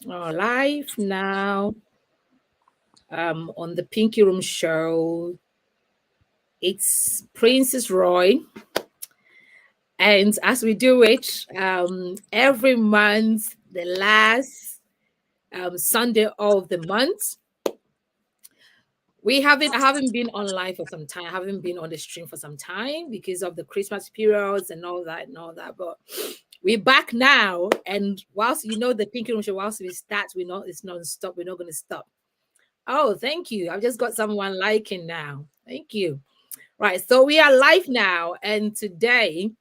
Live now on the Pinky Room show. It's Princess Roy. And as we do it every month, the last Sunday of the month, I haven't been on live for some time. I haven't been on the stream for some time because of the Christmas periods and all that and all that. But we're back now. And whilst the Pinky Room show, whilst we start, it's non-stop. We're not gonna stop. Oh, thank you. I've just got someone liking now. Thank you. Right. So we are live now. And today,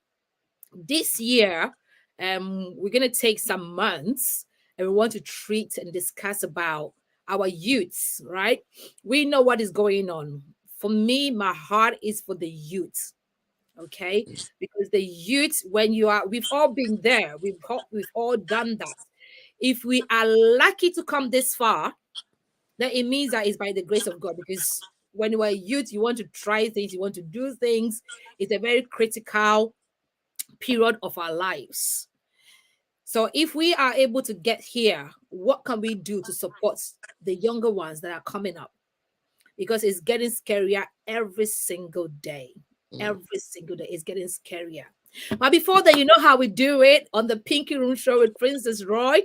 this year, we're going to take some months and we want to treat and discuss about our youths, right? We know what is going on. For me, my heart is for the youth. Okay, because the youth, we've all been there. We've all done that. If we are lucky to come this far, then it means that it's by the grace of God. Because when you are a youth, you want to try things, you want to do things. It's a very critical period of our lives. So if we are able to get here, what can we do to support the younger ones that are coming up? Because it's getting scarier every single day. Mm. Every single day it's getting scarier. But before that, you know how we do it on the Pinky Room show with Princess Roy.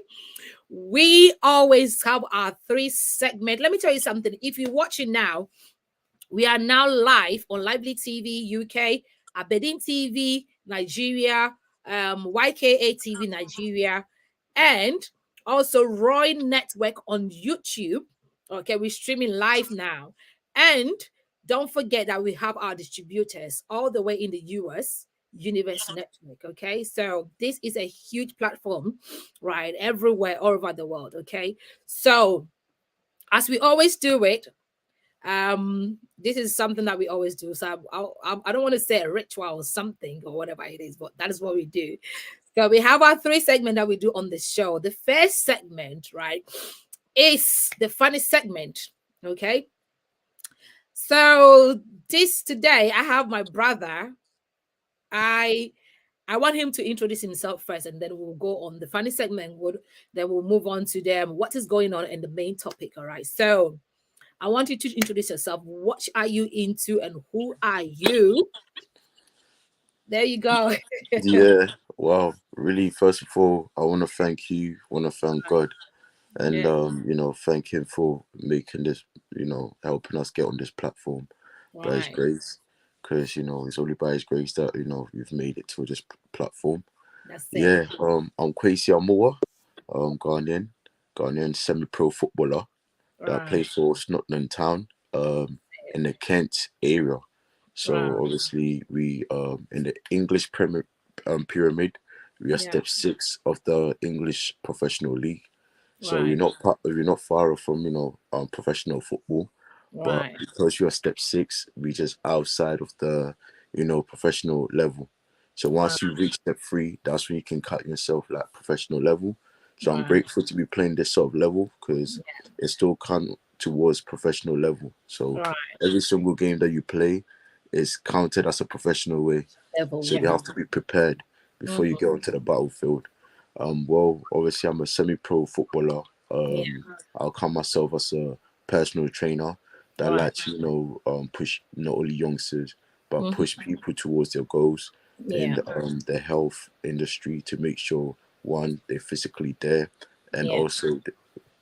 We always have our three segment. Let me tell you something. If you're watching now, we are now live on Lively TV UK, Aberdeen TV Nigeria, YKA TV Nigeria, and also Roy Network on YouTube. Okay, we're streaming live now. And don't forget that we have our distributors all the way in the US, Universe Network. Okay, so this is a huge platform, right? Everywhere, all over the world. Okay, so as we always do it, this is something that we always do. So I don't want to say a ritual or something or whatever it is, but that is what we do. So we have our three segment that we do on the show. The first segment, right, is the funny segment. Okay, so this today I have my brother. I want him to introduce himself first, and then we'll go on the funny segment. Then we'll move on to them what is going on in the main topic. All right, so I want you to introduce yourself. What are you into and who are you? There you go. Yeah, wow. Really, first of all, I want to thank you, want to thank God, and Yeah. thank Him for making this, helping us get on this platform by His Right. grace, because it's only by His grace that you've made it to this platform. That's it. Yeah, I'm Kwesi Amoa, Ghanaian semi-pro footballer that Right. plays for Snotland Town, in the Kent area. Right. So obviously we in the English Premier pyramid, we are Yeah. step six of the English professional league. So Right. we're not far off from professional football, but Right. because you are step six, we just outside of the professional level. So Right. once you reach step three, that's when you can cut yourself like professional level. So I'm Right. grateful to be playing this sort of level because it still come towards professional level. So Right. every single game that you play is counted as a professional way. Level. So you Yeah. have to be prepared before you Mhm. get onto the battlefield. Well, obviously I'm a semi-pro footballer. Yeah. I'll count myself as a personal trainer that Right. likes to, push not only youngsters but Mhm. push people towards their goals Yeah. in the health industry to make sure one they're physically there and Yeah. also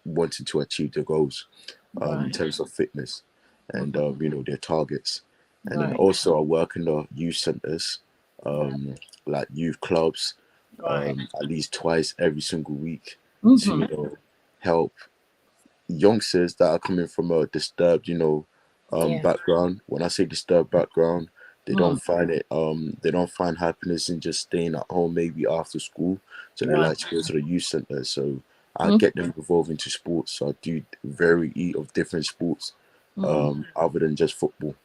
wanting to achieve their goals in Right. terms of fitness and Mhm. their targets. And then Right. also I work in the youth centers, Right. like youth clubs, Right. at least twice every single week to Mhm. help youngsters that are coming from a disturbed Yeah. background. When I say disturbed background, Mm. they don't find happiness in just staying at home maybe after school, so they Right. like to go to the youth center. So I Mhm. get them involved into sports. So I do very of different sports, Mm. other than just football.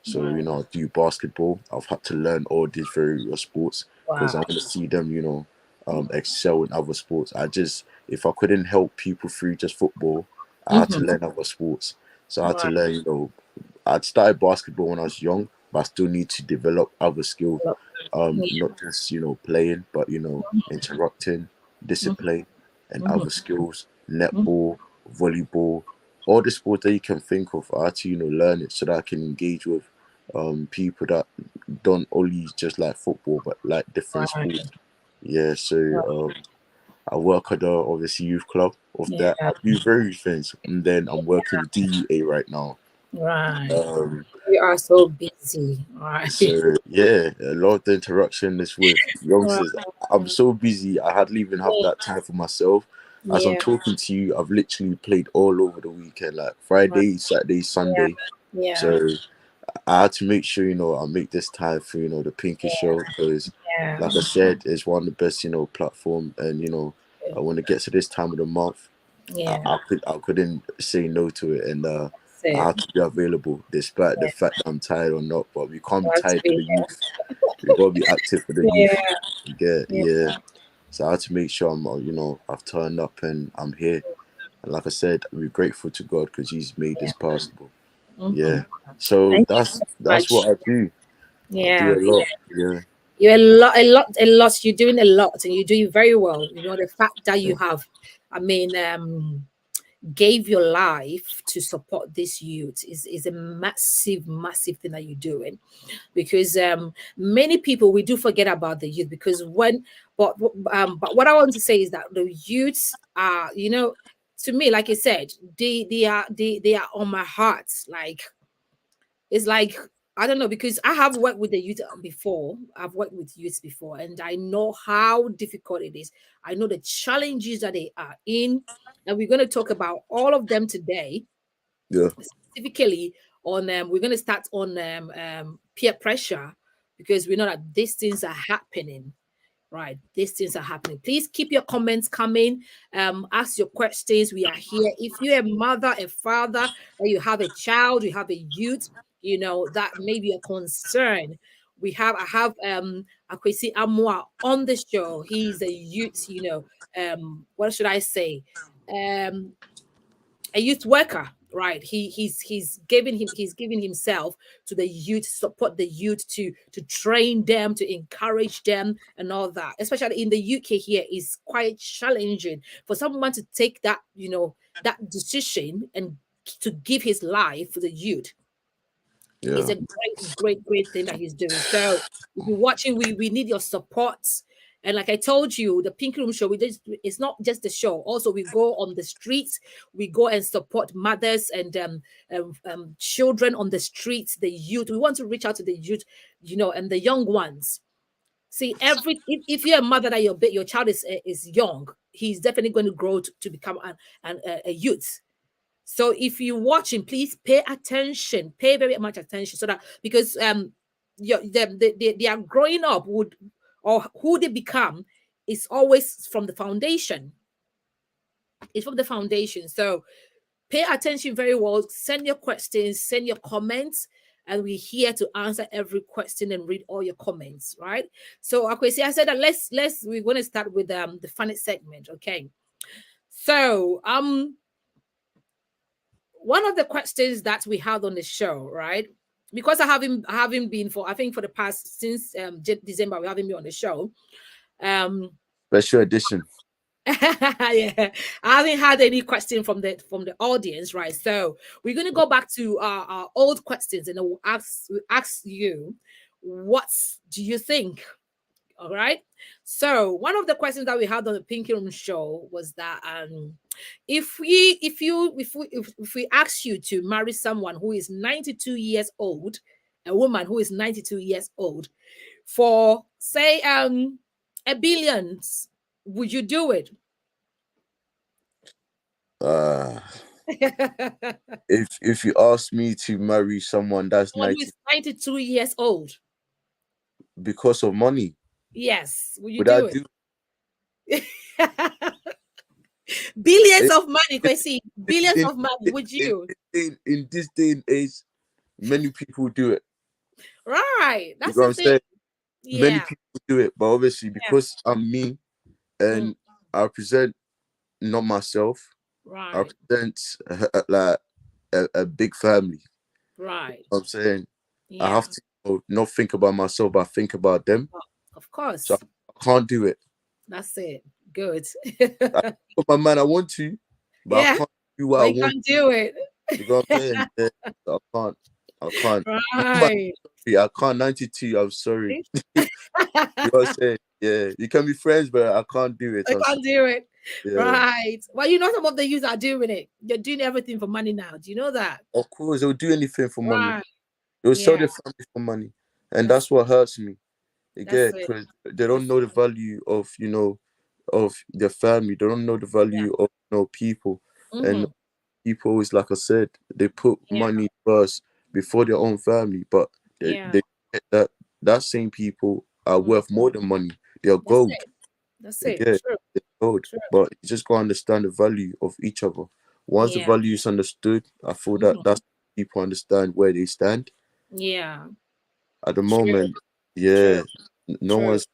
So Right. I do basketball. I've had to learn all these various sports because I Wow. want to see them excel in other sports. If I couldn't help people through just football, I had to Mhm. learn other sports. So I had to Right. learn, I'd started basketball when I was young, but I still need to develop other skills. Yeah. Not just, playing, but, interrupting, Mhm. discipline, and Mhm. other skills. netball, volleyball, all the sports that you can think of. I had to, learn it so that I can engage with people that don't only just like football but like different Right. sports. Yeah, so I work at the obviously youth club of that. I Yeah. do various things, and then I'm working with DUA right now. Right. Um, We are so busy. Right. so yeah, a lot of the interaction is with Right. youngsters. I'm so busy. I hardly even have that time for myself. As I'm Yeah. talking to you, I've literally played all over the weekend, like Right. Friday, Saturday, Yeah. Sunday. Yeah. So I had to make sure, I make this time for, the Pinky Show because, Yeah. like I said, it's one of the best, platform. And, when it gets to this time of the month, Yeah. I couldn't say no to it. And I So have to be available despite the fact that I'm tired or not. But we can't you be have to tired for the be youth. We got to be active for the youth. yeah. Yeah. Yeah. So I had to make sure I've turned up and I'm here. And like I said, we're grateful to God because He's made this possible. Yeah. So Thank you that's so that's much. what I do. I do Yeah. a lot. Yeah. You're a lot. You're doing a lot, and you're doing very well. The fact that you Yeah. have, I mean, gave your life to support this youth is a massive thing that you're doing, because many people, we do forget about the youth, because but what I want to say is that the youths are, to me, like I said, they are on my heart. Like, it's like, I don't know, because I have worked with the youth before. I've worked with youth before, and I know how difficult it is. I know the challenges that they are in, and we're going to talk about all of them today. Yeah. Specifically on we're going to start on peer pressure, because we know that these things are happening. Right, these things are happening. Please keep your comments coming. Ask your questions. We are here. If you're a mother, a father, or you have a child, you have a youth, that may be a concern. I have Akwesi Amwa on the show. He's a youth, what should I say? Um, a youth worker, right? He's giving himself to the youth, support the youth, to train them, to encourage them, and all that. Especially in the UK here, is quite challenging for someone to take that decision and to give his life for the youth. It's Yeah. a great thing that he's doing. So if you're watching, we need your support. And like I told you, the Pink Room Show, it's not just the show. Also, we go on the streets, we go and support mothers and children on the streets, the youth. We want to reach out to the youth, and the young ones. See, if you're a mother that your child is young, he's definitely going to grow to become a youth. So if you're watching, please pay attention, pay very much attention, so that, because they are growing up, or who they become is always from the foundation. It's from the foundation. So pay attention very well. Send your questions, send your comments, and we're here to answer every question and read all your comments. Right. So Akwesi, I said that we're going to start with the funny segment. Okay. So one of the questions that we had on the show, right? Because I haven't been for, I think, for the past, since December, we haven't been on the show. Special edition. Yeah, I haven't had any question from the audience, right? So we're gonna go back to our old questions, and we'll ask you, what do you think? All right. So one of the questions that we had on the Pinky Room show was that if we ask you to marry someone who is 92 years old, a woman who is 92 years old, for say a billions, would you do it? Uh, if you ask me to marry someone that's Someone who 90 is 92 years old, because of money, yes, would you would I do do it? Billions it? of money, Kwesi. Billions In, of money, would you? in this day and age, many people do it. Right. You That's know what the I'm thing. saying? Many Yeah. people do it, but obviously Yeah. because I'm me Mm, and I present not myself, I right. present like a big family. Right. I'm saying I Yeah. have to not think about myself, but think about them. Of So course. I can't do it. That's it. Good. But my man, I want to. but I Yeah, can't do what but I you want. can't do it. You know what I'm saying? Yeah, I can't. But Right. I can't. 92. I'm sorry. You know what I'm saying? Yeah, you can be friends, but I can't do it. I can't do it. Yeah, Right. Well, you know, some of the youth are doing it. They're doing everything for money now. Do you know that? of course they'll do anything for money. Right. They'll sell Yeah. their family for money, and That's that's what hurts me. You that's get it. because they don't know the value of of their family. They don't know the Yeah. value of people, and Mm-hmm. people always, like I said, they put Yeah. money first before their own family, but Yeah. they get that same people are Mm. worth more than money. They are That's gold. it. That's You it. get True. they're gold, True. but you just gotta understand the value of each other. Once the Yeah. value is understood, I feel that Mhm. that's people understand where they stand. Yeah. At the True. moment, True. yeah, no True. one's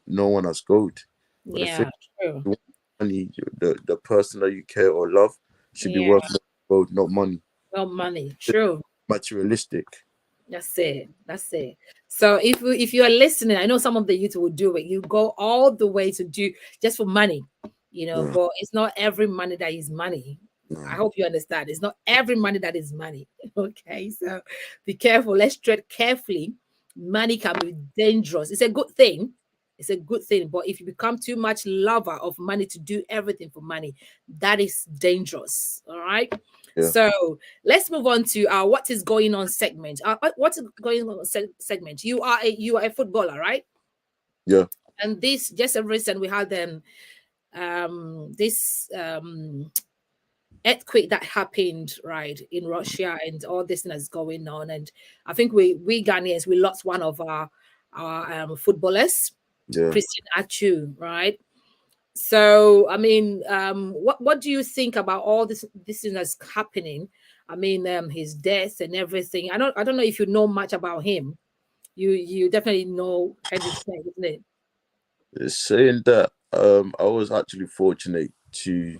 no one has gold. But the thing, Yeah. True. you want money, the person that you care or love should be Yeah. worth more gold, not money. Well, money. It's True. materialistic. That's it. That's it. So if you are listening, I know some of the youth will do it. You go all the way to do just for money, No, but it's not every money that is money. I no. hope you understand. It's not every money that is money. Okay, so be careful. Let's tread carefully. Money can be dangerous. It's a good thing. It's a good thing, but if you become too much lover of money to do everything for money, that is dangerous. All right. Yeah, So let's move on to our what is going on segment. What is going on segment? You are a footballer, right? yeah, And this just a recent we had this earthquake that happened right in Russia and all this thing that's going on. And I think we Ghanaians we lost one of our footballers, yeah. Christian Achu, right? So I mean, what do you think about all this thing that's happening? I mean, his death and everything. I don't know if you know much about him. You definitely know heard his name, isn't it? It's saying that I was actually fortunate to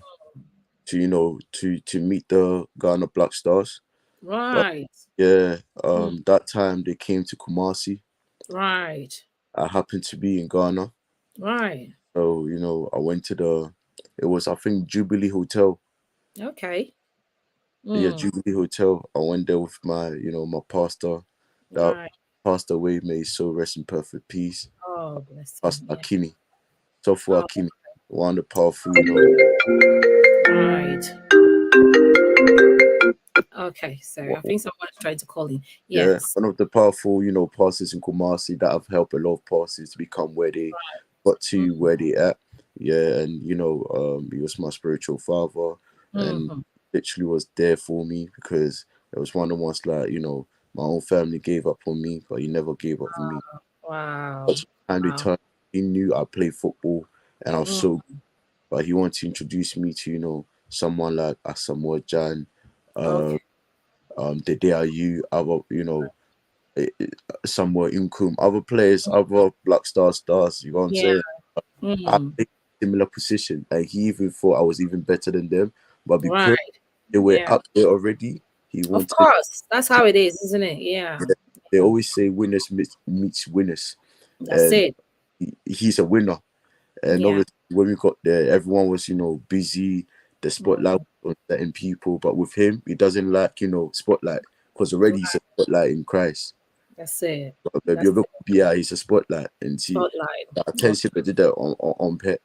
to meet the Ghana Black Stars. But Right, yeah, mm, that time they came to Kumasi. right, I happened to be in Ghana. right. So, I went to it was, I think, Jubilee Hotel. Okay. Yeah, Mm, Jubilee Hotel. I went there with my pastor. That right. passed away, may his soul rest in perfect peace. Oh, bless him. Pastor Yeah. Akini, Sofu Oh, Akini, one of the powerful, right. Okay. Sorry, I think someone's trying to call in. yeah, Yes. one of the powerful, pastors in Kumasi that have helped a lot of pastors to become where they got to, Mm, where they at. Yeah, and he was my spiritual father, and mhm. literally was there for me because it was one of the ones like my own family gave up on me, but he never gave up on me. Wow. But time they Wow. turned, he knew I played football, and I was Mm, so. But he wanted to introduce me to someone like Asamoah Jan, uh, okay. Dede Ayew, other Samuel Inkum, other players, other Black stars. You know what I'm Yeah. saying? I Mm, played similar position, and he even thought I was even better than them. But because right. they were Yeah. up there already, he Of wanted. course. That's how it is, isn't it? Yeah. They always say winners meets winners, That's and it. he's a winner. And Yeah. obviously, when we got there, everyone was busy. The spotlight Mm, was on certain people, but with him, he doesn't like spotlight because already he's a right. spotlight in Christ. That's it. But if you That's ever it. yeah, he's a spotlight, and see Spotlight. the Oh, attention I did that on Pet.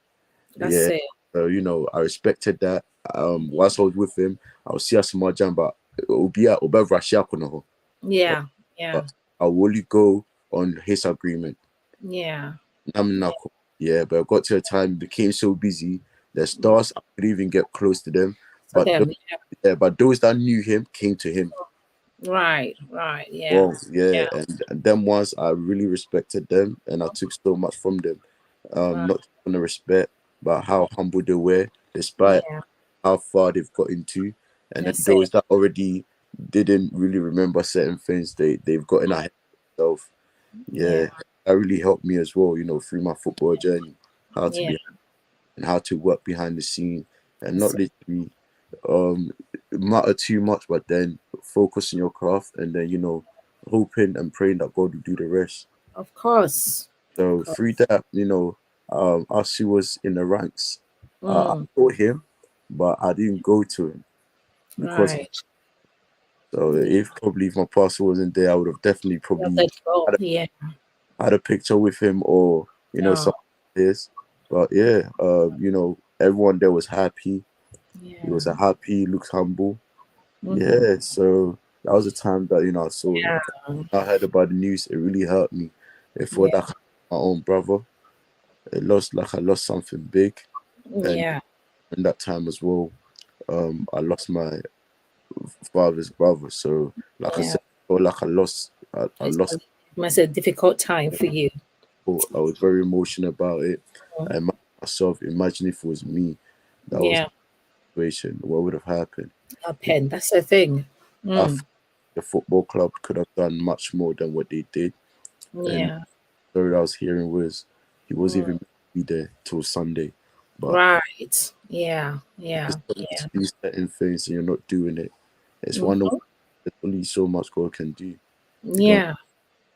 that's Yeah, it. so I respected that. Whilst I was with him, I was see us more jam, but Obia Oba Rashia Konoho. Yeah. Yeah. But I will only go on his agreement. Yeah. Yeah. Yeah, but I got to a time became so busy. The stars I could even get close to them, For but them. Yeah. but those that knew him came to him. Right. Right. Yeah. Well, yeah, Yeah. and them ones I really respected them, and I took so much from them. Right. Not just on the respect, but how humble they were, despite Yeah. how far they've got into. And then That's it. those that already didn't really remember certain things, they've gotten ahead of themselves. Yeah. Yeah, that really helped me as well, through my football journey, how to Yeah. be and how to work behind the scene and not That's it. literally um matter too much, but then focus on your craft and then hoping and praying that God will do the rest. Of course. Of So through course. that, as he was in the ranks, I Mm, taught him. but I didn't go to him because. Right. So if my pastor wasn't there, I would have definitely probably Let's go. had Yeah. had a picture with him, or Yeah. something like this. But yeah, everyone there was happy. Yeah. He was happy, looked humble. Mhm. Yeah, so that was a time that I saw. Yeah. I heard about the news. It really hurt me. It felt Yeah. like my own brother. It lost like I lost something big, and Yeah. in that time as well, I lost my father's brother. So like I Yeah. said, I felt like I lost. It was a difficult time for you. I was very emotional about it. Mhm. I imagined myself, imagine if it was me that was Yeah. in the situation, what would have happened? A pen. That's the thing. I think the football club could have done much more than what they did. And Yeah. the story I was hearing was he wasn't even be there till Sunday. But Right. Yeah. Yeah. just Yeah. to do certain things and you're not doing it. It's one of Mhm. there's only so much God can do. Yeah.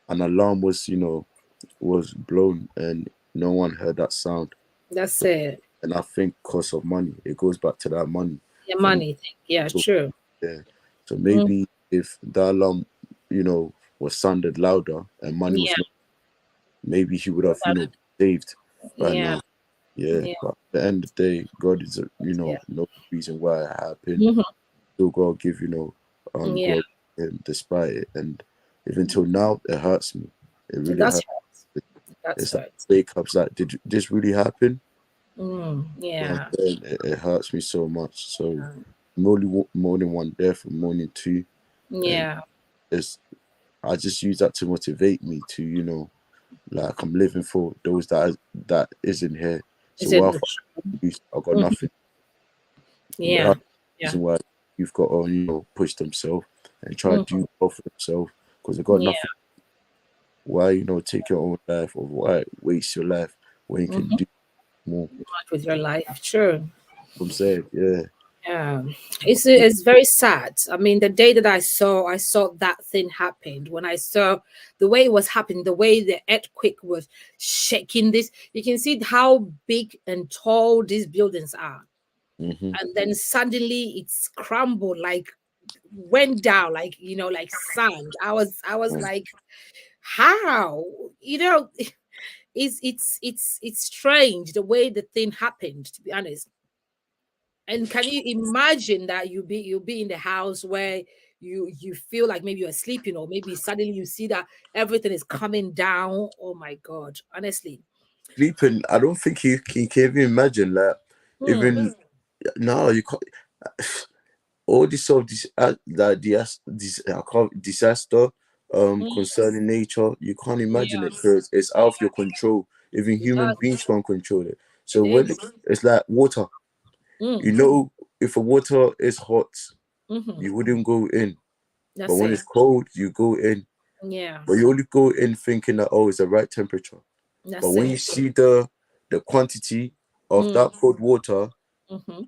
An alarm was blown and no one heard that sound. That's it. And I think cost of money, it goes back to that money. The And money thing. Yeah. so True. yeah. So maybe if the alarm, was sounded louder and money was Yeah. not, maybe he would have, saved by Yeah. now. Yeah. Yeah. But at the end of the day, God is Yeah. no reason why it happened. Mhm. Still gotta give, Yeah. glory to him despite it. And even till now it hurts me. It really That's hurts. right. That's It's like right. wake ups like, did this really happen? Yeah. It hurts me so much. So more than one death, morning two. And Yeah. I just use that to motivate me to, like I'm living for those that isn't here. So Is it? while I got nothing. Yeah. That's the reason why you've got to, push themselves and try to do well for themselves because they got Yeah. nothing. Why, take your own life or why waste your life when you can do more? Much with your life. True. I'm saying, yeah. Yeah, it's very sad. I mean, the day that I saw that thing happened. When I saw the way it was happening, the way the earthquake was shaking this, you can see how big and tall these buildings are. Mm-hmm. And then suddenly it's crumbled, like went down, like like sand. I was like, how? It's strange the way the thing happened, to be honest. And can you imagine that you'll be in the house where you feel like maybe you're sleeping, or maybe suddenly you see that everything is coming down. Oh my God, honestly. Sleeping, I don't think you can even imagine that. Hmm. No, you can't. All this sort of this I call it disaster concerning nature, you can't imagine Yeah, it because it's out of your control. Even it human does. beings can't control it. It So when is. it's like water, Mm. if the water is hot, Hmm. you wouldn't go in. But That's when it. it's cold, you go in. Yeah, But you only go in thinking that it's the right temperature. But that's when you it. see the quantity of Mm. that cold water, Hmm.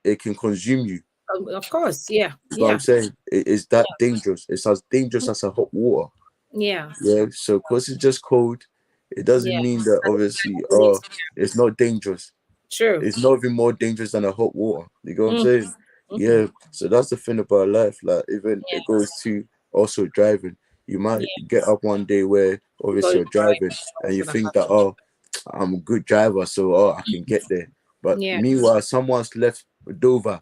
it can consume you. Of course. Yeah. That's what I'm Yeah. saying. It is that dangerous. It's as dangerous as a hot water. Yeah. Yeah. So because it's just cold, it doesn't Yeah. mean that obviously It's it's not dangerous. true. It's not even more dangerous than a hot water. You know what I'm Mm. saying? Hmm. Yeah. So that's the thing about life. Like even it Yeah. goes to also driving. You might Yeah. get up one day where You got obviously to you're try. driving and What's you gonna think that happen? I'm a good driver, so I can get there. But Yeah. meanwhile, someone's left Dover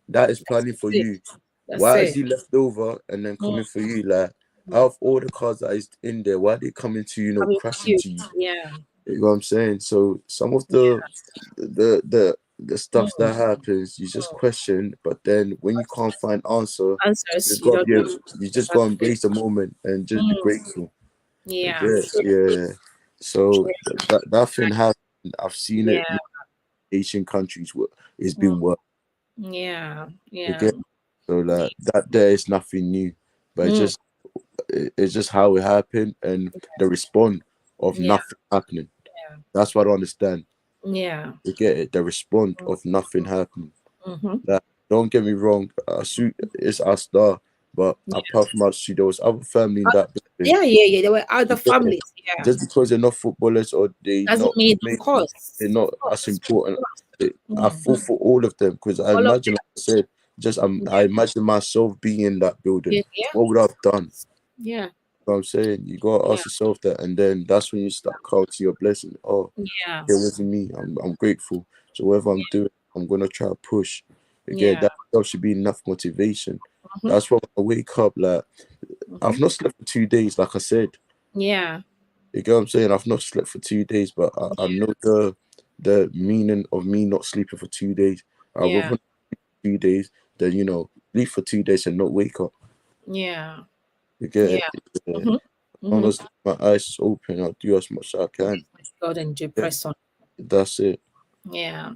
that is planning for It. you. That's Why is it. he left over and then Mm. coming for you? Like out of all the cars that is in there, why are they coming to Coming for crash you. into you? Yeah. You know what I'm saying? So some of the stuff Mm. that happens, you just question, but then when you can't find answer, Answers you don't know. you just That's gotta it. embrace the moment and just be Mm. grateful. I Yeah. guess, True. yeah. So True. that thing happened. I've seen it Yeah. in Asian countries where it's Mm. been worse. Yeah. Yeah. Again, so like that there is nothing new, but Mm. it's just how it happened and the response of Yeah. nothing happening. Yeah. That's what I understand. Yeah. You get it? The response of nothing happening. Mm-hmm. Like, don't get me wrong, it's our star, but Yeah. apart from Asu, there was other family in that They were other Yeah. families. Yeah, Just because they're not footballers or doesn't mean, of course, they're not as important. I Mm. feel for all of them because I all of imagine, like I said, I imagine myself being in that building. them. Yeah, What would I have done? yeah, You know what I'm saying? You gotta yeah, ask yourself that, and then that's when you start counting your blessing. Oh, yeah, it wasn't me. I'm grateful. So whatever I'm doing, I'm gonna try to push. Again, yeah, that itself should be enough motivation. Mhm. That's why when I wake up, like I've not slept for 2 days, like I said. yeah, You get what I'm saying? I've not slept for 2 days, but I know the meaning of me not sleeping for 2 days. I would yeah, rather 2 days than sleep for 2 days and not wake up. yeah, You get it? yeah. Yeah. Mhm. As long Mhm. as my eyes is open, I'll do as much as I can. God and Yeah, press on. that's it. Yeah.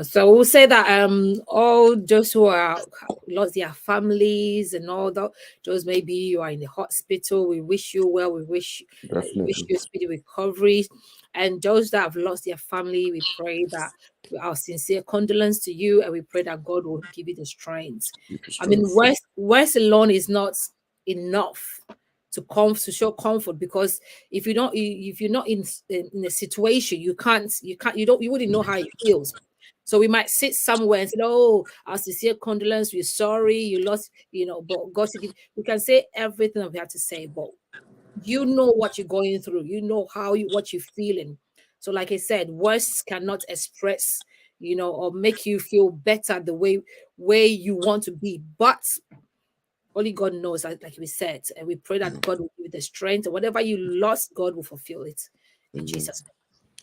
So we'll say that all those who are lost their families and all that, those maybe you are in the hospital, we wish you well. We wish Definitely. you speedy recovery, and those that have lost their family, we pray that our sincere condolence to you, and we pray that God will give you the strength. Keep it I mean, strong. words alone is not enough to show comfort, because if you don't, if you're not in a situation, you wouldn't know how it feels. So we might sit somewhere and say, "Oh, our sincere condolence. We're sorry you lost, but God should give." We can say everything that we have to say, but you know what you're going through. You know what you're feeling. So, like I said, words cannot express, or make you feel better the way you want to be. But only God knows, like we said, and we pray that God will give you the strength, and whatever you lost, God will fulfill it in Amen. Jesus' name.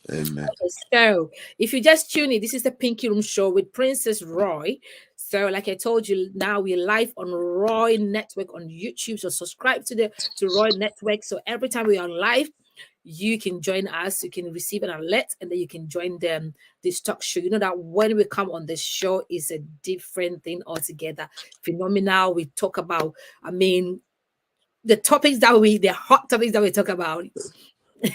Amen. So, if you just tune in, this is the Pinky Room Show with Princess Roy. So, like I told you, now we're live on Roy Network on YouTube. So, subscribe to Roy Network. So, every time we are live, you can join us. You can receive an alert, and then you can join them this talk show. You know that when we come on the show, is a different thing altogether. Phenomenal. We talk about, I mean, the hot topics that we talk about.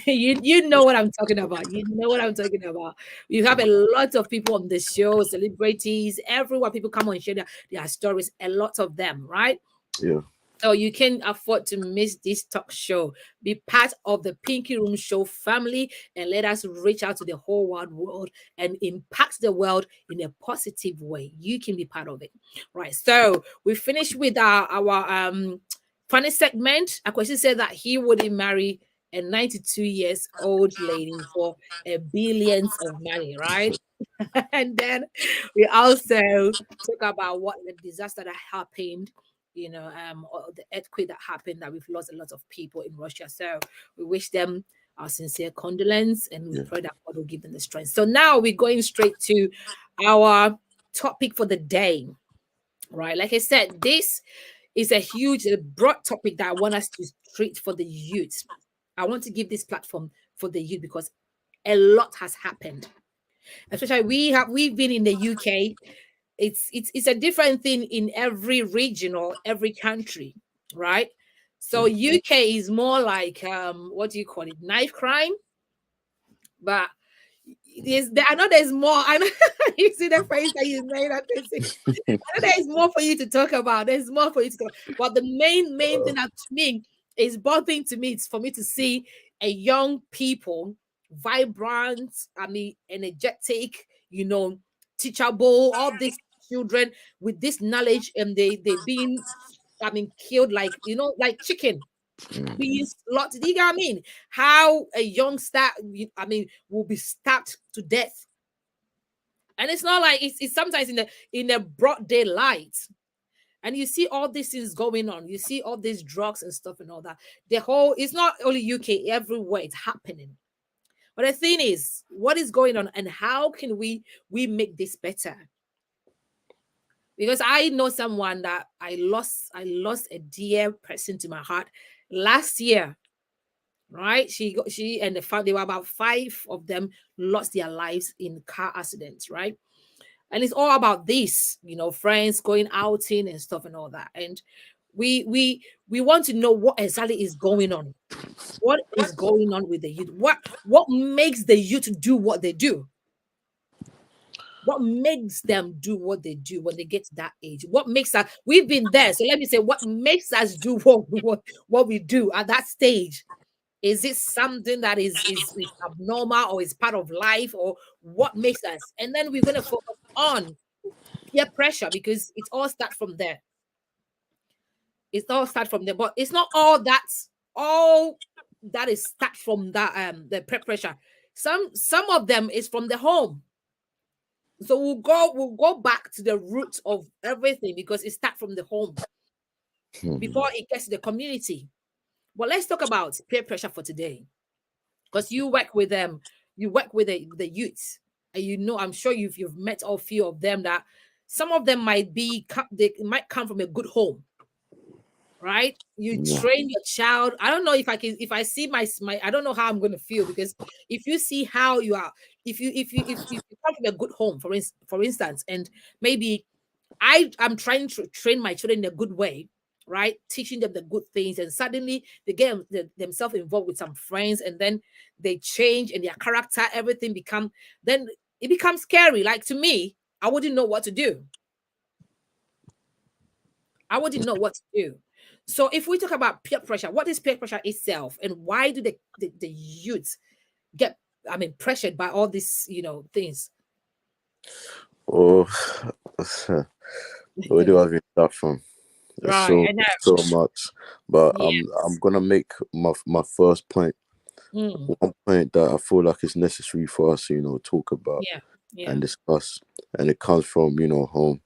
You know what I'm talking about. You know what I'm talking about. You have a lot of people on the show, celebrities, everyone. People come on and share their stories. A lot of them, right? Yeah. So you can afford to miss this talk show. Be part of the Pinky Room Show family, and let us reach out to the whole wide world and impact the world in a positive way. You can be part of it, right? So we finished with our funny segment. Akwesi said that he wouldn't marry a 92 years old lady for a billions of money, right? And then we also talk about what the disaster that happened, or the earthquake that happened, that we've lost a lot of people in Russia. So we wish them our sincere condolence, and we Yeah. pray that God will give them the strength. So now we're going straight to our topic for the day, right? Like I said, this is a huge, broad topic that I want us to treat for the youth. I want to give this platform for the youth because a lot has happened. Especially we've been in the UK. It's a different thing in every region or every country, right? So UK is more like what do you call it, knife crime, but I know there's more. I know you see the face that you made. I know there's more for you to talk about. There's more for you to talk about. But the main thing that to me is bothering to me, it's for me to see a young people, vibrant, I mean, energetic, teachable, all these children with this knowledge, and they being, I mean, killed like like chicken being slaughtered. You know what I mean? How a youngster, I mean, will be stabbed to death. And it's not like it's sometimes in the broad daylight. And you see all these things going on. You see all these drugs and stuff and all that. It's not only UK, everywhere it's happening. But the thing is, what is going on, and how can we make this better? Because I know someone that I lost a dear person to my heart last year, right? She and the family, were about 5 of them, lost their lives in car accidents, right? And it's all about this, friends going outing and stuff and all that. And we want to know what exactly is going on. What is going on with the youth? What makes the youth do what they do? What makes them do what they do when they get to that age? What makes us? We've been there, so let me say, what makes us do what we do at that stage? Is it something that is abnormal, or is part of life, or what makes us? And then we're going to focus on peer pressure, because it all starts from there. It's all start from there, but it's not all that is start from that the peer pressure. Some of them is from the home. So we'll go back to the roots of everything, because it starts from the home before it gets to the community. But let's talk about peer pressure for today, because you work with them, you work with the youths, and I'm sure you've met a few of them, that some of them they might come from a good home, right? You Yeah. train your child. I don't know if I see my I don't know how I'm going to feel, because if you see how you are, if you come from a good home, for instance, and maybe I'm trying to train my children in a good way, right? Teaching them the good things, and suddenly they get themselves involved with some friends, and then they change, and their character, everything then it becomes scary. Like, to me, I wouldn't know what to do. I wouldn't know what to do. So if we talk about peer pressure, what is peer pressure itself, and why do the youth get, pressured by all these, things? Oh, where do I even start from? There's Right. And so much, but yeah. I'm gonna make my first point. One point that I feel like is necessary for us, talk about Yeah. and discuss, and it comes from home.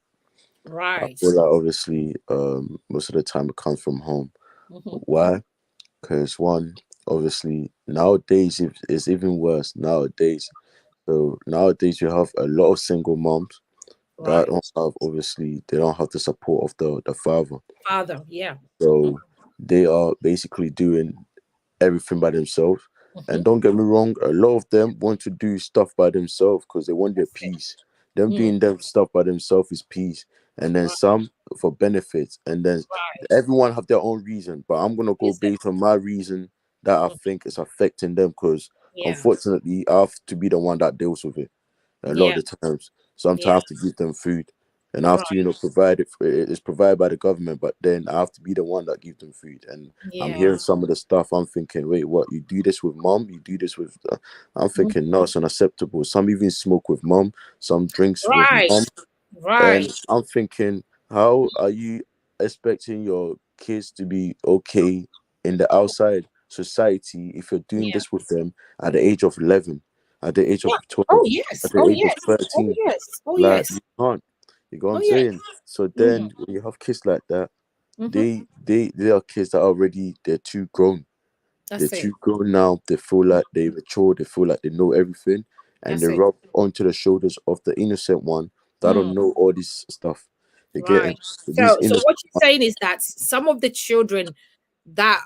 I Right. feel like obviously most of the time it comes from home. Why? Because one, obviously nowadays it's even worse nowadays. So nowadays you have a lot of single moms that Right. don't have, obviously they don't have the support of the father. Father. Yeah. So they are basically doing everything by themselves. And don't get me wrong, a lot of them want to do stuff by themselves because they want their That's it. peace. Them doing them stuff by themselves is peace. And then Right. some for benefits. And then Right. everyone have their own reason. But I'm gonna go Is it? based on my reason that I think is affecting them, because Yeah. unfortunately I have to be the one that deals with it a lot Yeah. of the times. Sometimes I Yeah. have to give them food, and I have to, Right. provide it. It's provided by the government, but then I have to be the one that gives them food. And I'm Yeah. hearing some of the stuff. I'm thinking, wait, what? You do this with mom? You do this with? I'm Mhm. thinking, no, it's unacceptable. Some even smoke with mom. Some drinks with Right. mom, and Right. I'm thinking, how are you expecting your kids to be okay in the outside society if you're doing Yeah. this with them at the age of 11, at the age of Yeah. 12, Oh at yes. the Oh age of yes. Oh 13? yes. Oh Like, yes. you can't. You know what Oh I'm yes. saying? So Mm-hmm. then when you have kids like that, Mm-hmm. they are kids that are already, they're too grown. They're That's it. too grown now. They feel like they mature. They feel like they know everything, and they That's it. rub onto the shoulders of the innocent one that Mm. don't know all this stuff. They get Right. it. These So innocent. what you're saying is that some of the children that,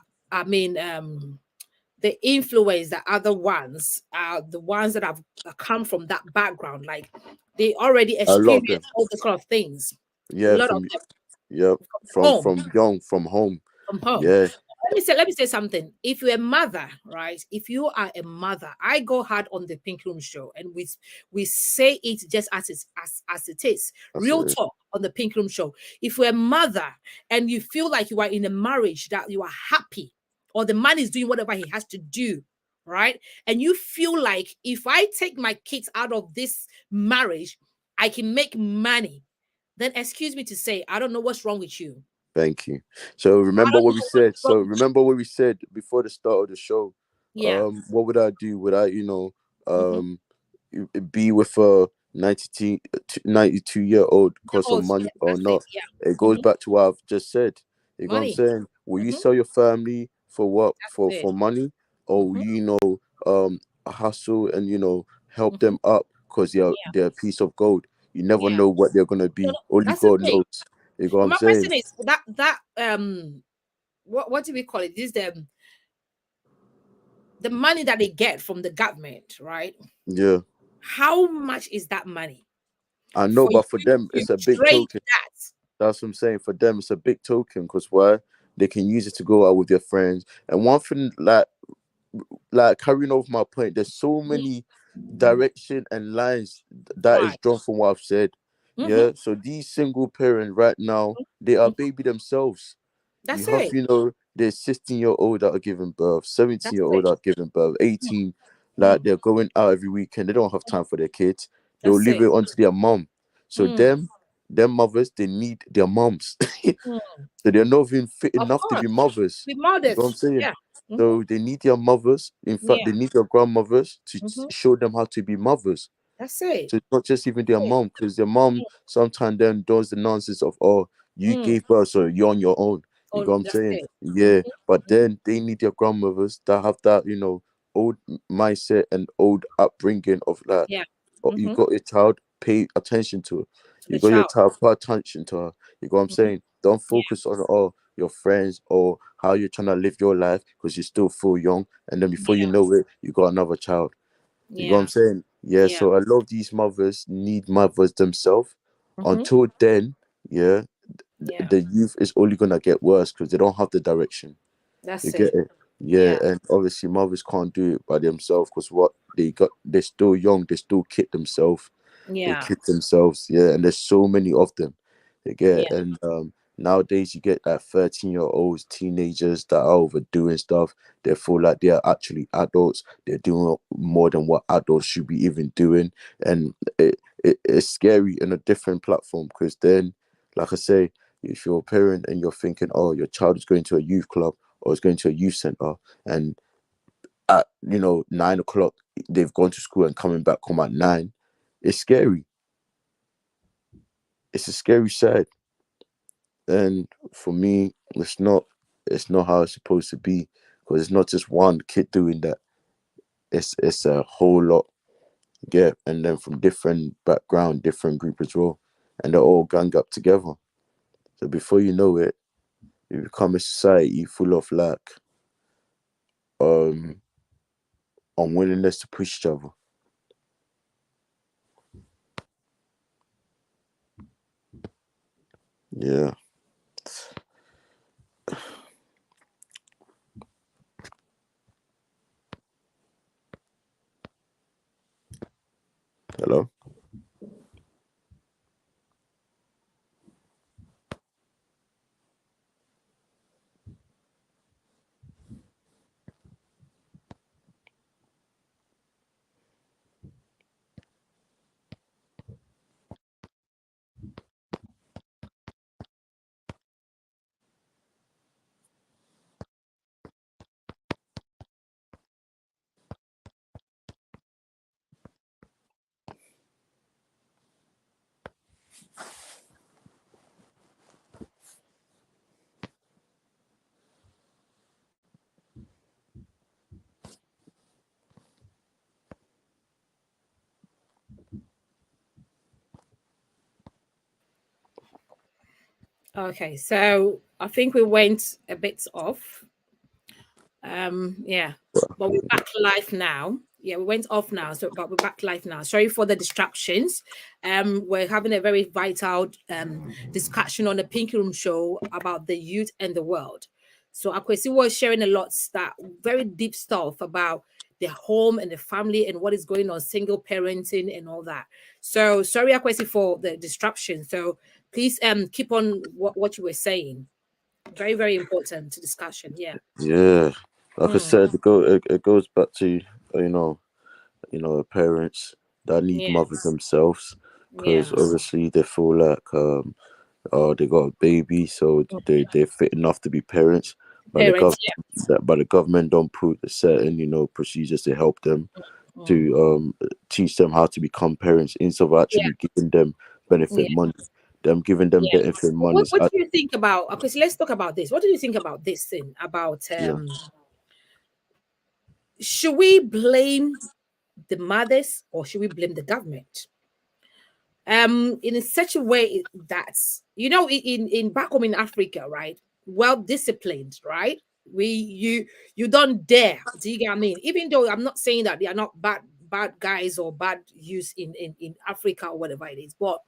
the influence, the other ones are the ones that have come from that background, like they already A lot of them. experienced all the kind of things. A Yeah, lot of from them yeah, from home. from young, from home. From home. Yeah, Let me say something. If you're a mother, right? If you are a mother, I go hard on the Pink Room show, and we say it just as it is. that's Real it. talk on the Pink Room show. If you're a mother and you feel like you are in a marriage that you are happy, or the man is doing whatever he has to do, right? And you feel like, if I take my kids out of this marriage, I can make money. Then excuse me to say, I don't know what's wrong with you. Thank you. So I remember don't what we know what's said. wrong So with you. remember what we said before the start of the show. Yeah. What would I do? Would I, Mm-hmm. be with a 92-year-old because of Oh, money yes, or that's it. not? It Yeah. goes back to what I've just said. You know what I'm Money. saying? Will you Hmm. sell your family for what? That's For it. money, or will Hmm. hustle and help Hmm. them up because Yeah. they're a piece of gold. You never Yeah. know what they're gonna No, be. no, Only that's the God thing. knows. You know what But I'm my saying? question is that what do we call it? This the money that they get from the government, right? Yeah, How much is that money I know, for you but for them to it's a big trade token. that? That's what I'm saying. For them, it's a big token because why? They can use it to go out with their friends. And one thing, like carrying over my point, there's so Mhm. many. direction and lines that is Right. drawn from what I've said. Mm-hmm. Yeah. So these single parents right now, they are Mm-hmm. baby themselves. You That's have, it. they're 16-year-old that are giving birth, That's 17-year-old it. that are giving birth, 18, like Mm. they're going out every weekend. They don't have time for their kids. They'll That's leave it. it onto their mom. So Mm. them mothers, they need their moms. Mm. So they're not even fit Of enough to be course. mothers. We You know what I'm modest. saying? Yeah. Mm-hmm. So they need their mothers. In fact, Yeah. they need their grandmothers to Mm-hmm. show them how to be mothers. That's it. So it's not just even their That's it. mom, because their mom sometimes then does the nonsense of, oh, you Mm. gave birth, so you're on your own. You Oh, know what I'm that's saying? it. Yeah. Mm-hmm. But Mm-hmm. then they need their grandmothers that have that, old mindset and old upbringing of like, Yeah. oh, you Mm-hmm. got your child, pay attention to her. To You the got your child. child, pay attention to her. You know what I'm Mm-hmm. saying? Don't Yeah. focus on all your friends or how you're trying to live your life because you still feel young. And then before you Yeah. know it, you got another child. You know what I'm Yeah. saying? Yeah, Yeah. so a lot of these mothers need mothers themselves. Mm-hmm. Until then, yeah, Yeah. the youth is only gonna get worse because they don't have the direction. You That's get it. it? Yeah, Yeah. and obviously mothers can't do it by themselves because what they got, they're still young, they still kid themselves, they Yeah. kid themselves, yeah, and there's so many of them. You get it? Yeah. And nowadays you get that 13-year-olds, teenagers that are overdoing stuff. They feel like they're actually adults. They're doing more than what adults should be even doing, and it's scary in a different platform because then, like I say, if you're a parent and you're thinking, oh, your child is going to a youth club or is going to a youth center, and at 9 o'clock they've gone to school and coming back home at 9, it's scary. It's a scary side. And for me, it's not how it's supposed to be because it's not just one kid doing that. It's a whole lot. Yeah, and then from different background, different group as well, and they're all gang up together. So before you know it, you become a society full of like um unwillingness to push each other. Yeah. Hello. Okay. So I think we went a bit off. Yeah. But we're back live now. Yeah, we went off now, so but we're back live now. Sorry for the distractions. We're having a very vital discussion on the Pinky Room show about the youth and the world. So Akwesi was sharing a lot that very deep stuff about the home and the family and what is going on, single parenting and all that. So sorry, Akwesi, for the disruption. So please keep on what you were saying. Very, very important discussion. Yeah. Yeah. Like I Mm, said, it goes back to you know parents that need yeah. mothers themselves because Yeah. obviously they feel like oh, they got a baby, so they're fit enough to be parents. But the Parents, government, yeah. but the government don't put the certain procedures to help them Mm. to teach them how to become parents instead of Yeah, actually giving them benefit yeah, money. Them giving them yeah. benefit money What is what do you think about, okay, so let's talk about this. What do you think about this thing about yeah, should we blame the mothers or should we blame the government? In such a way that in back home in Africa, right? Well disciplined, right? You don't dare. Do you get what I mean? Even though I'm not saying that they are not bad guys or bad youth in Africa or whatever it is, but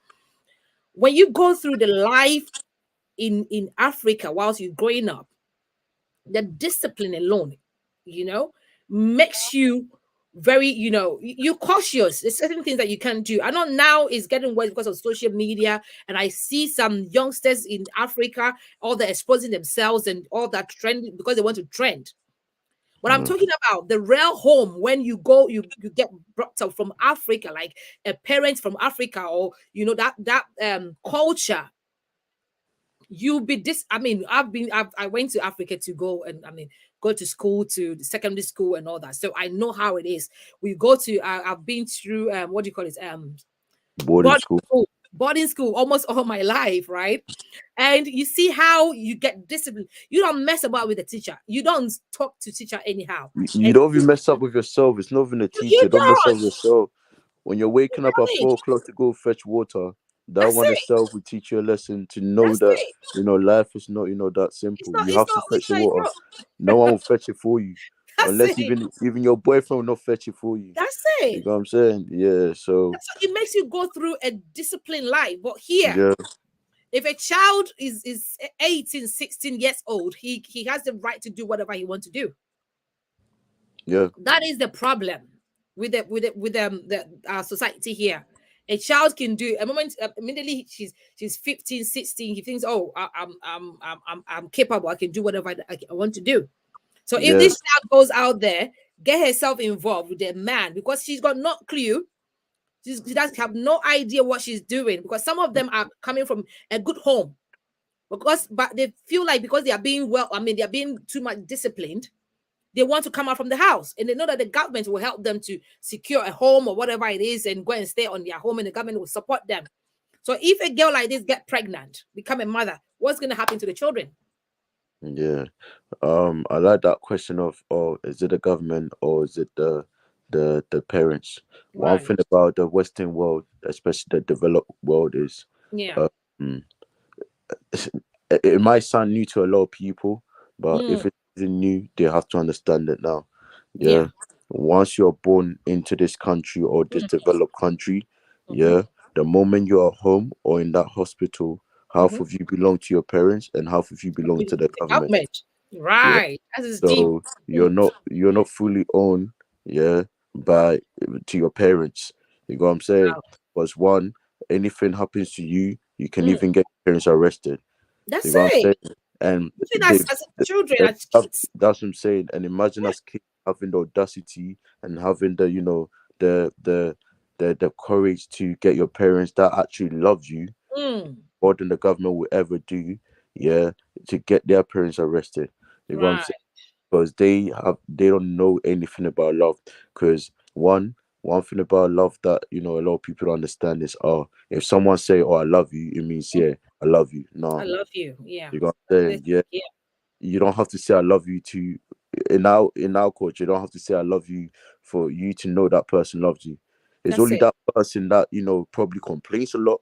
when you go through the life in Africa whilst you're growing up, the discipline alone, you know, makes you very, you're cautious. There's certain things that you can't do. I know now it's getting worse because of social media, and I see some youngsters in Africa, all they're exposing themselves and all that trend because they want to trend. But I'm talking about the real home when you go, you get brought up from Africa, like a parent from Africa, or that culture. You be this. I mean, I went to Africa to go and go to school, to the secondary school and all that. So I know how it is. We go to I've been through what do you call it? Boarding school. Boarding school almost all my life, right? And you see how you get disciplined. You don't mess about with the teacher. You don't talk to teacher anyhow. You don't even mess up with yourself. It's not even a teacher. You Don't mess up with don't. yourself. When you're waking up at Right. 4 o'clock to go fetch water, that That's one it. itself will teach you a lesson to know That's that it. life is not that simple. You have to fetch the water. No one will fetch it for you, That's unless it. even your boyfriend will not fetch it for you. That's You it. know what I'm saying? Yeah. So It makes you go through a disciplined life. But here, yeah, if a child is 18, 16 years old, he has the right to do whatever he wants to do. yeah, That is the problem with our society here. A child can do a moment immediately she's 15, 16. He thinks, oh, I'm capable. I can do whatever I want to do. So if yeah, this child goes out there, get herself involved with a man because she's got no clue. She doesn't have no idea what she's doing because some of them are coming from a good home. But they feel like because they are being they are being too much disciplined, they want to come out from the house, and they know that the government will help them to secure a home or whatever it is and go and stay on their home, and the government will support them. So if a girl like this get pregnant, become a mother, what's going to happen to the children? yeah. I like that question of, is it the government or is it the parents? One Right. thing about the Western world, especially the developed world, is Yeah. um, it might sound new to a lot of people, but if Mm. it isn't new, they have to understand it now. Yeah. Yeah. Once you're born into this country or this Mm. developed country, Mhm. yeah, the moment you're at home or in that hospital, half Mhm. of you belong to your parents and half of you belong to the The government. government. Yeah. Right. That is deep. So Mm. you're not fully owned, yeah, by to your parents. You know what I'm saying? Wow. Because one, anything happens to you, you can Mm. even get your parents arrested. You That's know what I'm it. saying? And Even as children, as kids. that's what I'm saying. And imagine Yeah. us kids having the audacity and having the the the the courage to get your parents that actually love you Mm. more than the government will ever do, yeah, to get their parents arrested. You know what I'm Right. saying? Because they don't know anything about love. Because one thing about love that a lot of people don't understand is, if someone say, oh, I love you, it means, Mm. yeah, I love you. I No, love you. Yeah. you know what I'm saying? Yeah, Yeah. you don't have to say I love you to in our culture. You don't have to say I love you for you to know that person loves you. It's That's only it. that person that probably complains a lot,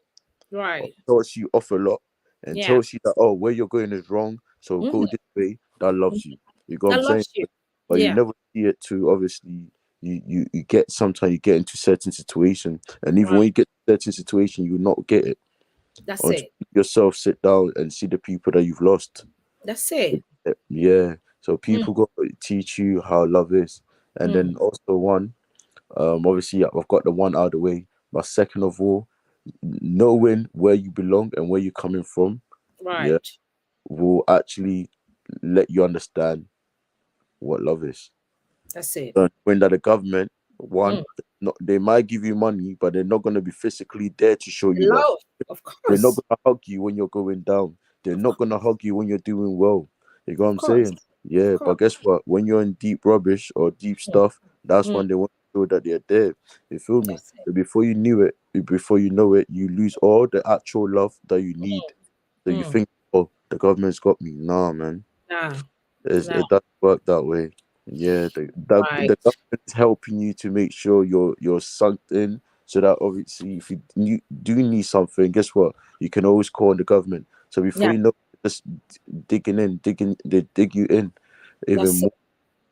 or Right. tells you off a lot, and Yeah. tells you that, oh, where you're going is wrong, so Mhm. go this way, that loves you. You know what I I'm love saying? you. But you Yeah. never see it to, obviously, you get, sometimes you get into certain situation, and even Right. when you get to certain situation, you will not get it That's until it. you yourself sit down and see the people that you've lost. That's it. Yeah. So Mm. people got to teach you how love is. And Mm. then also obviously I've got the one out of the way. But second of all, knowing where you belong and where you're coming from, yeah, Right. will actually let you understand what love is. That's it. When that the government, Mm. one, not, they might give you money, but they're not gonna be physically there to show you love. Love. Of They're not course. gonna hug you when you're going down. They're Of not course. gonna hug you when you're doing well. You know what Of I'm course. saying? Of Yeah, but course. guess what? When you're in deep rubbish or deep Mm. stuff, that's Mm. when they want to show that they're there. You feel me? That's it. So before you know it, you lose all the actual love that you need. So you Mm. think, oh, the government's got me. Nah, man. Nah. Nah. It doesn't work that way. Yeah, Right. the government is helping you to make sure you're sunk in, so that obviously if you do need something, guess what? You can always call on the government. So before Yeah. you know, just they dig you in even That's it. more.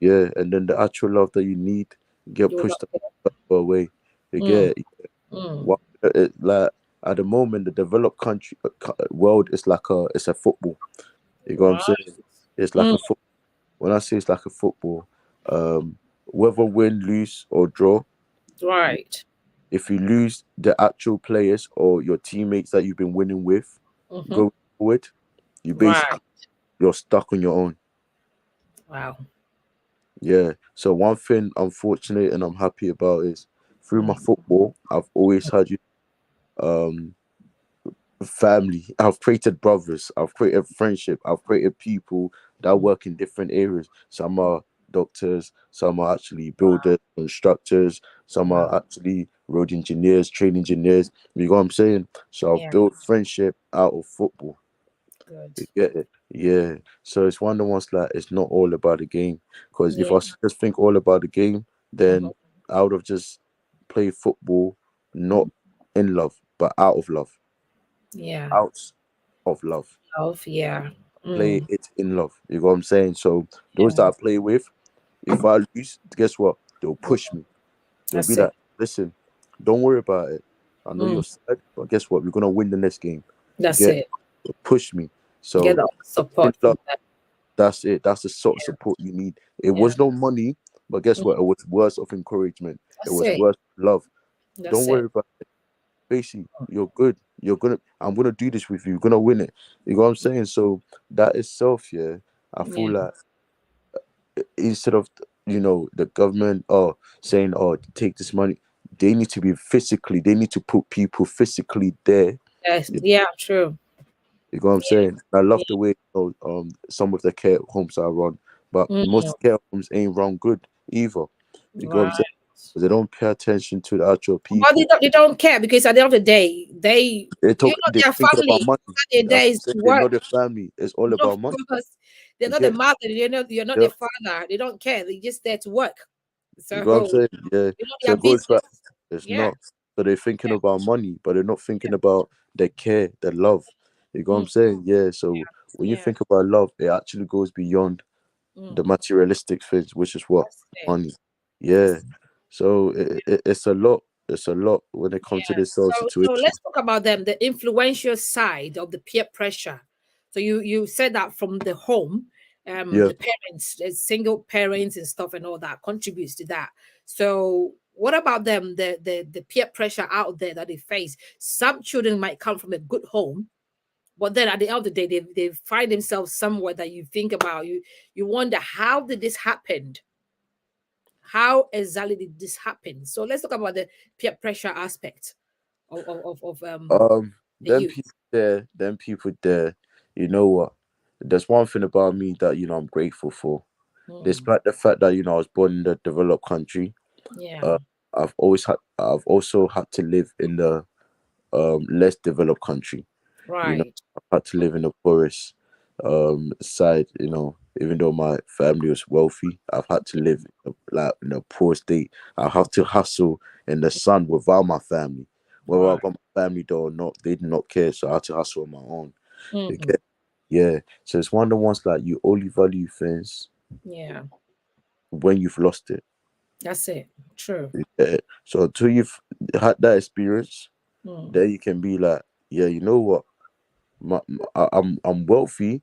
Yeah, and then the actual love that you need get You will not pushed get away. You it. get Mm. what like at the moment the developed country world is like it's a football. You know what I'm Right. saying? It's like Mm. a football. When I say it's like a football, um, whether win, lose, or draw. Right. If you lose the actual players or your teammates that you've been winning with, Mm-hmm. go forward, you Right. basically you're stuck on your own. Wow. Yeah. So one thing I'm fortunate and I'm happy about is through my Mm. football, I've always had um family. I've created brothers. I've created friendship. I've created people that work in different areas. Some are doctors. Some are actually builders, constructors. Some Wow. are actually road engineers, train engineers. You know what I'm saying? So I've Yeah. built friendship out of football. Good. You get it? Yeah. So it's one of the ones like it's not all about the game. Because if Yeah. I just think all about the game, Mm-hmm. then I would have just played football not in love, but out of love. Yeah. Out of love. Love. Yeah. Play Mm. it in love. You know what I'm saying? So those that Yeah. I play with, if I lose, guess what? They'll push me. They'll be That's it. like, listen, don't worry about it. I know Mm. you're sad, but guess what? We're gonna win the next game. You That's get it. they'll push me. Get So the in support love, from them. that's it. That's the sort of support you need. It Yeah. was no money, but guess Mm. what? It was words of encouragement. It That's was it. words of love. Don't That's it. worry about Basically, you're good. I'm gonna do this with you. You're gonna win it. You know what I'm saying? So that itself, yeah, I feel Yeah. like instead of the government saying take this money, they need to be physically. They need to put people physically there. Yes. You, Yeah. True. you know what I'm Yeah. saying? I love Yeah. the way some of the care homes are run, but Mm. most care homes ain't run good either. You know what I'm Right. saying? 'Cause they don't pay attention to the actual But people. they don't care because at the end of the day, They're their thinking about family, money. their That's day what I'm is saying. to They're work. not their family. It's all Of about money. course, they're You not the get mother. You're not yeah. their father. They don't care. They're just there to work. You know what I'm So saying? Yeah. you know So their it goes back. business. It's Yeah. not. So they're thinking Yeah. about money, but they're not Yeah. thinking about the care, the love. You know what Mm. I'm saying? Yeah. So when you Yeah. think about love, it actually goes beyond the Mm. materialistic things, which is what That's it. money. Yeah. That's So it's a lot. It's a lot when it comes to Yeah. this whole So situation. let's talk about them, the influential side of the peer pressure. So you said that from the home, Yeah. the parents, the single parents and stuff and all that contributes to that. So what about them, the peer pressure out there that they face? Some children might come from a good home, but then at the end of the day, they find themselves somewhere that you think about, you wonder how did this happen? How exactly did this happen? So let's talk about the peer pressure aspect of the Them youth. people there, you know what? There's one thing about me that I'm grateful for. Mm, Despite the fact that I was born in a developed country, yeah, uh, I've also had to live in the less developed country. You know, right. I've had to live in the poorest side. Even though my family was wealthy, I've had to live in a poor state. I have to hustle in the sun without my family. Whether I Right. got my family there or not, they did not care. So I had to hustle on my own. You Mhm. get, yeah. So it's one of the ones that you only value things Yeah, when you've lost it. that's it. True. Yeah. So until you've had that experience, Mm, then you can be like, yeah, you know what? I'm wealthy.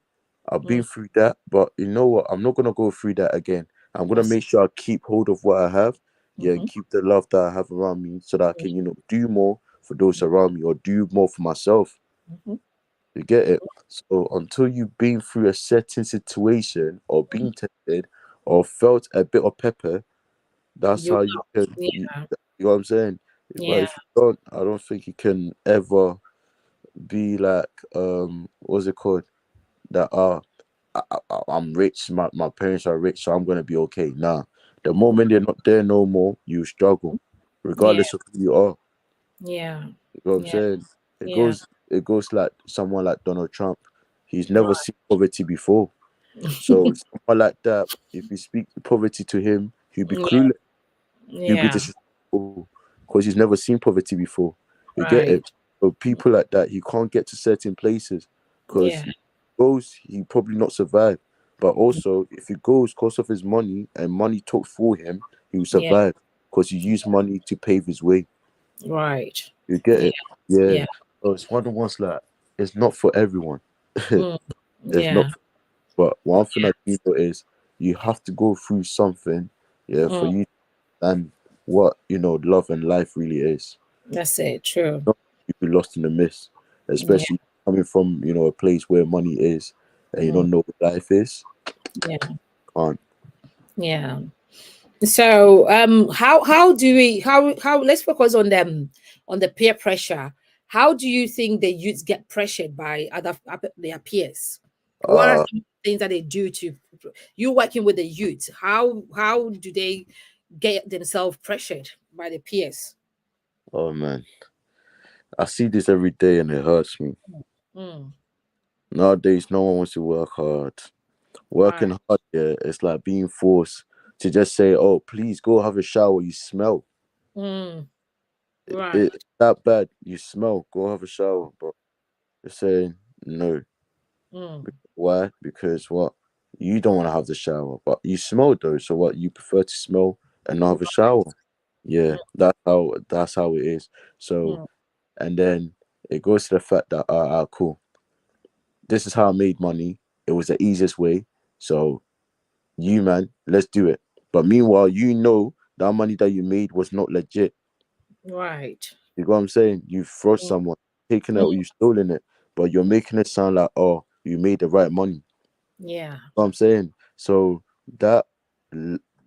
I've mm, been through that, but you know what? I'm not gonna go through that again. I'm gonna that's make sure I keep hold of what I have, yeah, and mhm, keep the love that I have around me, so that I can, do more for those around me or do more for myself. mhm, You get it? So until you've been through a certain situation or mhm. been tested or felt a bit of pepper, that's You how you can. yeah, You know what I'm saying? But yeah, if you don't, I don't think you can ever be like what's it called? That I'm rich, my parents are rich, so I'm gonna be okay. Nah. The moment they're not there no more, you struggle, yeah, regardless of who you are. yeah, You know what I'm yeah, saying? It yeah. goes it goes like someone like Donald Trump. He's never Right. seen poverty before. So someone like that, if you speak poverty to him, he'll be Yeah, clueless. He'll be yeah. disrespectful because he's never seen poverty before. You get it? Right. So people like that, he can't get to certain places because Yeah. he goes, he probably not survive. But also, if he goes because of his money and money talks for him, he will Yeah. survive because he used money to pave his way. Right. You get Yeah. it? Yeah. Yeah. So it's one of the ones like it's not for everyone. Mm, It's not. yeah. But one thing I do know is you have to go through something Yeah, for Mm, you and what love and life really is. that's it. True. Not you be lost in the mist, Yeah. especially coming from a place where money is and you Mm, don't know what life is. yeah. Can't. Yeah. So, how do we how let's focus on the peer pressure. How do you think the youths get pressured by their peers? What are Uh some things that they do to you working with the youth? How do they get themselves pressured by the peers? oh man, I see this every day and it hurts me. Mm, Nowadays, no one wants to work hard. right. Working hard, yeah, it's like being forced to just say, "Oh, please go have a shower. You smell. Mm, right. It's that bad. You smell. Go have a shower." But they're saying no. Mm, Why? Because what? You don't want to have the shower, but you smell though. So what? You prefer to smell and not have a shower. Yeah, that's how it is. So mm, and then it goes to the fact that cool. This is how I made money. It was the easiest way. So you man, let's do it. But meanwhile, that money that you made was not legit. right. You know what I'm saying? You fraud Mm, someone, taking it mm, or you stolen it, but you're making it sound like, oh, you made the right money. You yeah. know what I'm saying? So that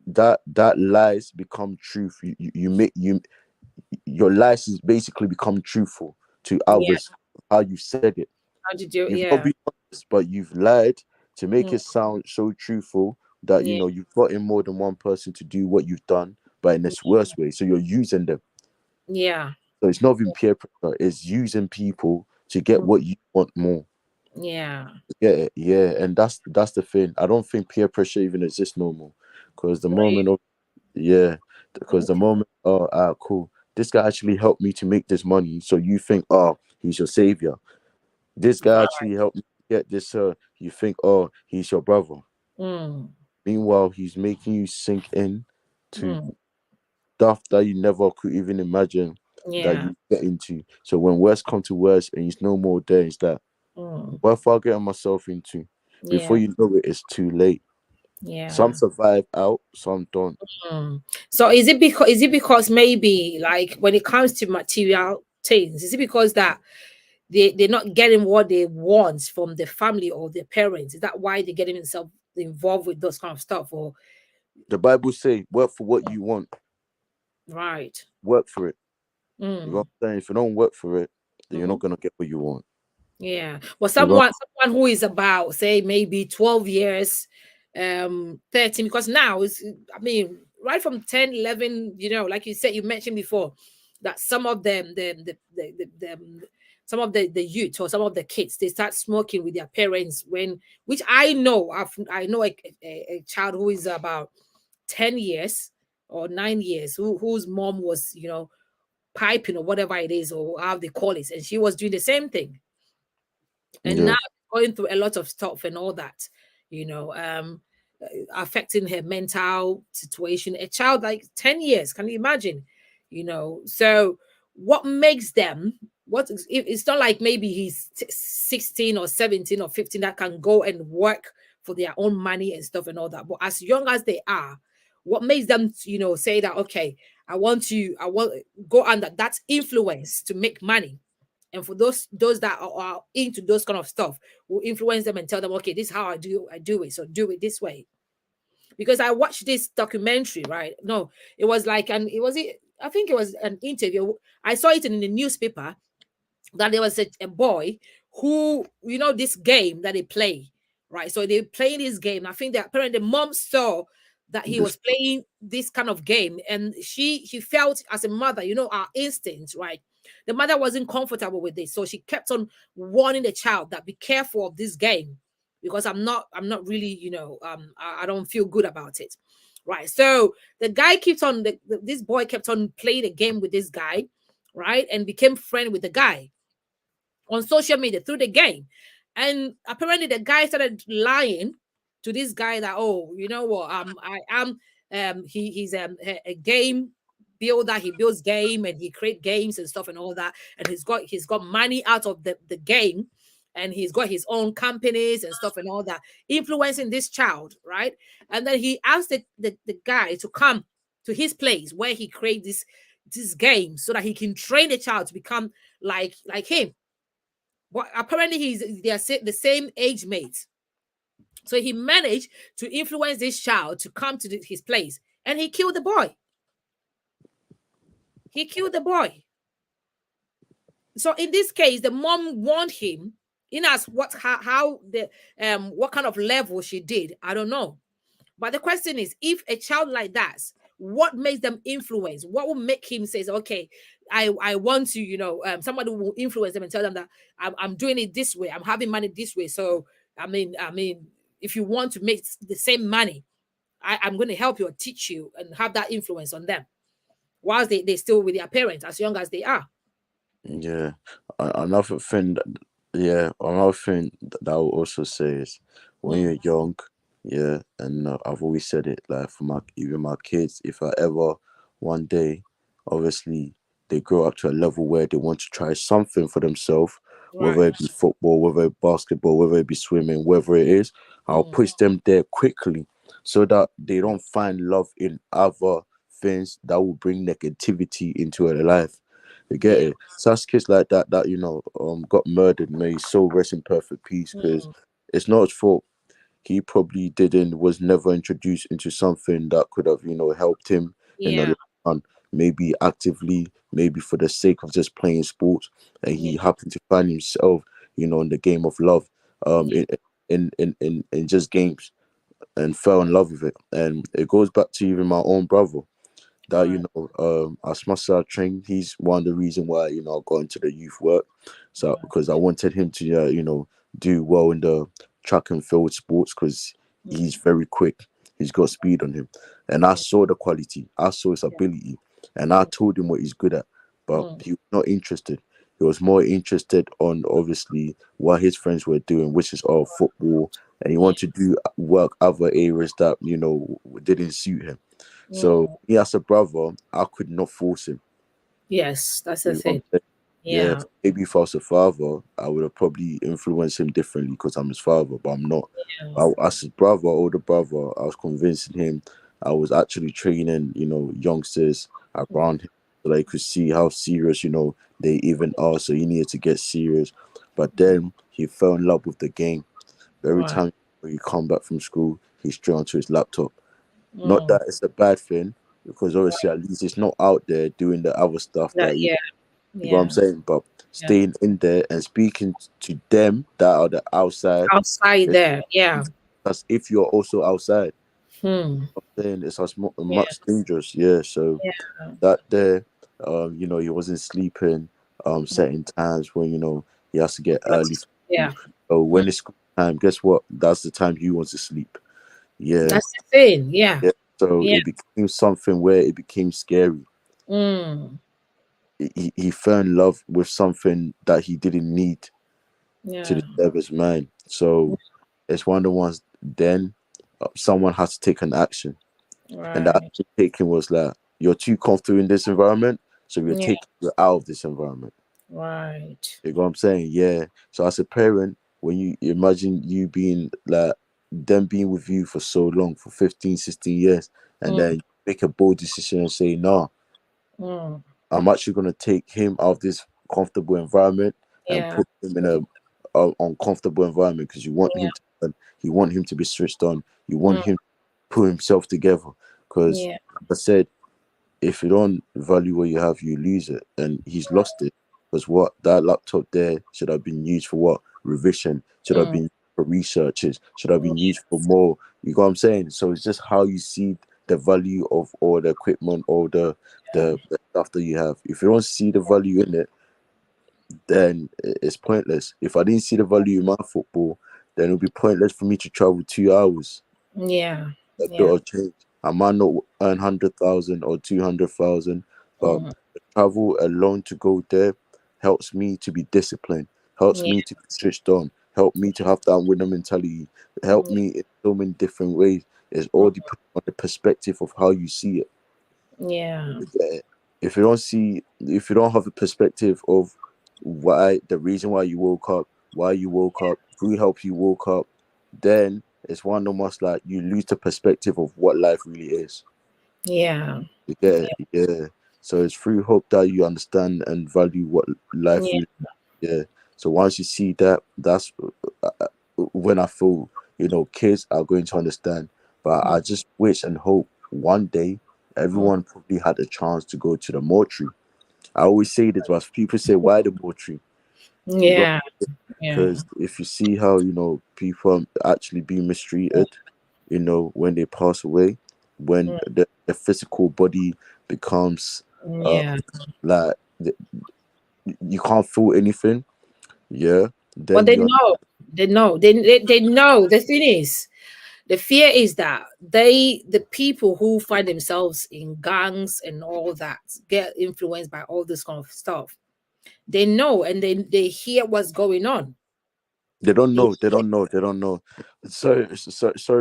that lies become truth. You make your lies is basically become truthful to Yeah. others how you said it. How did you? You've not Yeah. been honest, but you've lied to make Mm, it sound so truthful that yeah. you've gotten more than one person to do what you've done, but in this worst way. So you're using them. Yeah. So it's not even peer pressure, it's using people to get Mm, what you want more. yeah. Get it? Yeah. And that's the thing. I don't think peer pressure even exists no more. Because the Right. moment of yeah, because the Okay. moment cool. This guy actually helped me to make this money. So you think, oh, he's your savior. This guy Right. actually helped me get this. You think, oh, he's your brother. Mm, Meanwhile, he's making you sink in to mm, stuff that you never could even imagine that yeah. you get into. So when worst come to worst and he's no more there, it's that Mm, what if I get myself into? Before yeah. you know it, it's too late. Some Yeah. survive out, some don't. Mm. So is it because maybe like when it comes to material things, is it because that they're not getting what they want from the family or their parents? Is that why they're getting themselves involved with those kind of stuff? Or The Bible say, work for what you want, right. work for it. You know Mm. what I'm saying? If you don't work for it, then you're Hmm. not gonna get what you want. Yeah. Well, You got someone who is about say maybe 12 years, 13, because now is I mean, right from 10, 11, like you said, you mentioned before, that some of some of the youth or some of the kids they start smoking with their parents when which I know a child who is about 10 years or 9 years whose mom was, piping or whatever it is or how they call it, and she was doing the same thing and now yeah, going through a lot of stuff and all that, you know, um, affecting her mental situation. A child like 10 years, can you imagine? So what makes them? It's not like maybe he's 16 or 17 or 15 that can go and work for their own money and stuff and all that. But as young as they are, what makes them, say that okay, I want go under that influence to make money, and for those that are into those kind of stuff, will influence them and tell them, okay, this is how I do it, so do it this way. Because I watched this documentary, right? No, it was like I think it was an interview. I saw it in the newspaper that there was a boy who, this game that they play, right? So they play this game. I think that apparently the mom saw that he this was playing this kind of game, and she felt as a mother, our instincts, right? The mother wasn't comfortable with this, so she kept on warning the child that be careful of this game because I'm not really, I don't feel good about it, right? So the guy keeps on this boy kept on playing a game with this guy, right, and became friend with the guy on social media through the game. And apparently the guy started lying to this guy that, oh, you know what, I am he's a game builder. He builds game and he create games and stuff and all that. And he's got money out of the game. and he's got his own companies and stuff and all that, influencing this child, right? And then he asked the guy to come to his place where he creates this game so that he can train the child to become like him. But apparently they are the same age mates. So he managed to influence this child to come to his place, and he killed the boy. He killed the boy. So in this case, the mom warned him. In as what kind of level she did, I don't know. But the question is, if a child like that, what makes them influence? What will make him say, okay, I want to, somebody will influence them and tell them that I'm doing it this way. I'm having money this way. So, I mean, if you want to make the same money, I'm going to help you or teach you and have that influence on them whilst they still with their parents as young as they are. Yeah. Another thing that I will also say is when you're young, yeah, and I've always said it, like for even my kids, if I ever one day, obviously they grow up to a level where they want to try something for themselves, whether it be football, whether it be basketball, whether it be swimming, whatever it is, I'll push them there quickly so that they don't find love in other things that will bring negativity into their life. You get it? Such kids like that got murdered. May his soul rest in perfect peace, because it's not his fault. He probably was never introduced into something that could have helped him in the long run. Maybe actively, maybe for the sake of just playing sports, and he happened to find himself in the game of love, in just games, and fell in love with it. And it goes back to even my own brother that as much as I trained, he's one of the reasons why I got into the youth work. So because I wanted him to do well in the track and field sports, because he's very quick, he's got speed on him, and I saw the quality, I saw his ability, and I told him what he's good at, but he was not interested. He was more interested on obviously what his friends were doing, which is football, and he wanted to do work other areas that didn't suit him. So me as a brother, I could not force him. Yes, that's the thing. Yeah, maybe if I was a father, I would have probably influenced him differently because I'm his father, but I'm not. As his brother, older brother, I was convincing him. I was actually training, youngsters around him so they could see how serious, they even are. So he needed to get serious. But then he fell in love with the game. Every time he come back from school, he's straight onto his laptop. Not that it's a bad thing, because obviously at least it's not out there doing the other stuff that you know what I'm saying. But staying in there and speaking to them that are the outside there, as if you're also outside. I'm saying it's much dangerous. So that there, he wasn't sleeping certain times when he has to get early. So when it's school time, guess what? That's the time he wants to sleep. Yeah, that's the thing. Yeah. So it became something where it became scary. He fell in love with something that he didn't need to disturb his mind. So it's one of the ones. Then someone has to take an action, and that action taken was like, you're too comfortable in this environment, so we're taking you out of this environment. Right. You know what I'm saying? Yeah. So as a parent, when you imagine you being like them being with you for so long, for 15, 16 years, and then you make a bold decision and say, no, I'm actually going to take him out of this comfortable environment and put him in a uncomfortable environment, because you want him to be switched on. You want him to put himself together, because like I said, if you don't value what you have, you lose it, and he's lost it. Because what that laptop there should have been used for, what revision, should have been used for researches, should have been used for more. You know what I'm saying? So it's just how you see the value of all the equipment, all the stuff that you have. If you don't see the value in it, then it's pointless. If I didn't see the value in my football, then it would be pointless for me to travel 2 hours. A bit of change. I might not earn 100,000 or 200,000, but the travel alone to go there helps me to be disciplined, helps me to be switched on, help me to have that winner mentality, help me in so many different ways. It's all depending on the perspective of how you see it. If you don't have a perspective of the reason why you woke up, why you woke up, who helped you woke up, then it's one almost like you lose the perspective of what life really is. Yeah. You get it? Yeah. So it's through hope that you understand and value what life Yeah. really. Yeah. So once you see that, that's when I feel kids are going to understand. But I just wish and hope one day everyone probably had a chance to go to the mortuary. I always say this, but people say, "Why the mortuary?" You got Yeah. Yeah. because if you see how people are actually being mistreated, when they pass away, when the physical body becomes uh Yeah. like you can't feel anything, yeah, But then you're they know, they know. The thing is, the fear is that the people who find themselves in gangs and all that get influenced by all this kind of stuff. They know and they hear what's going on. they don't They know, they don't know, they don't know. Sorry,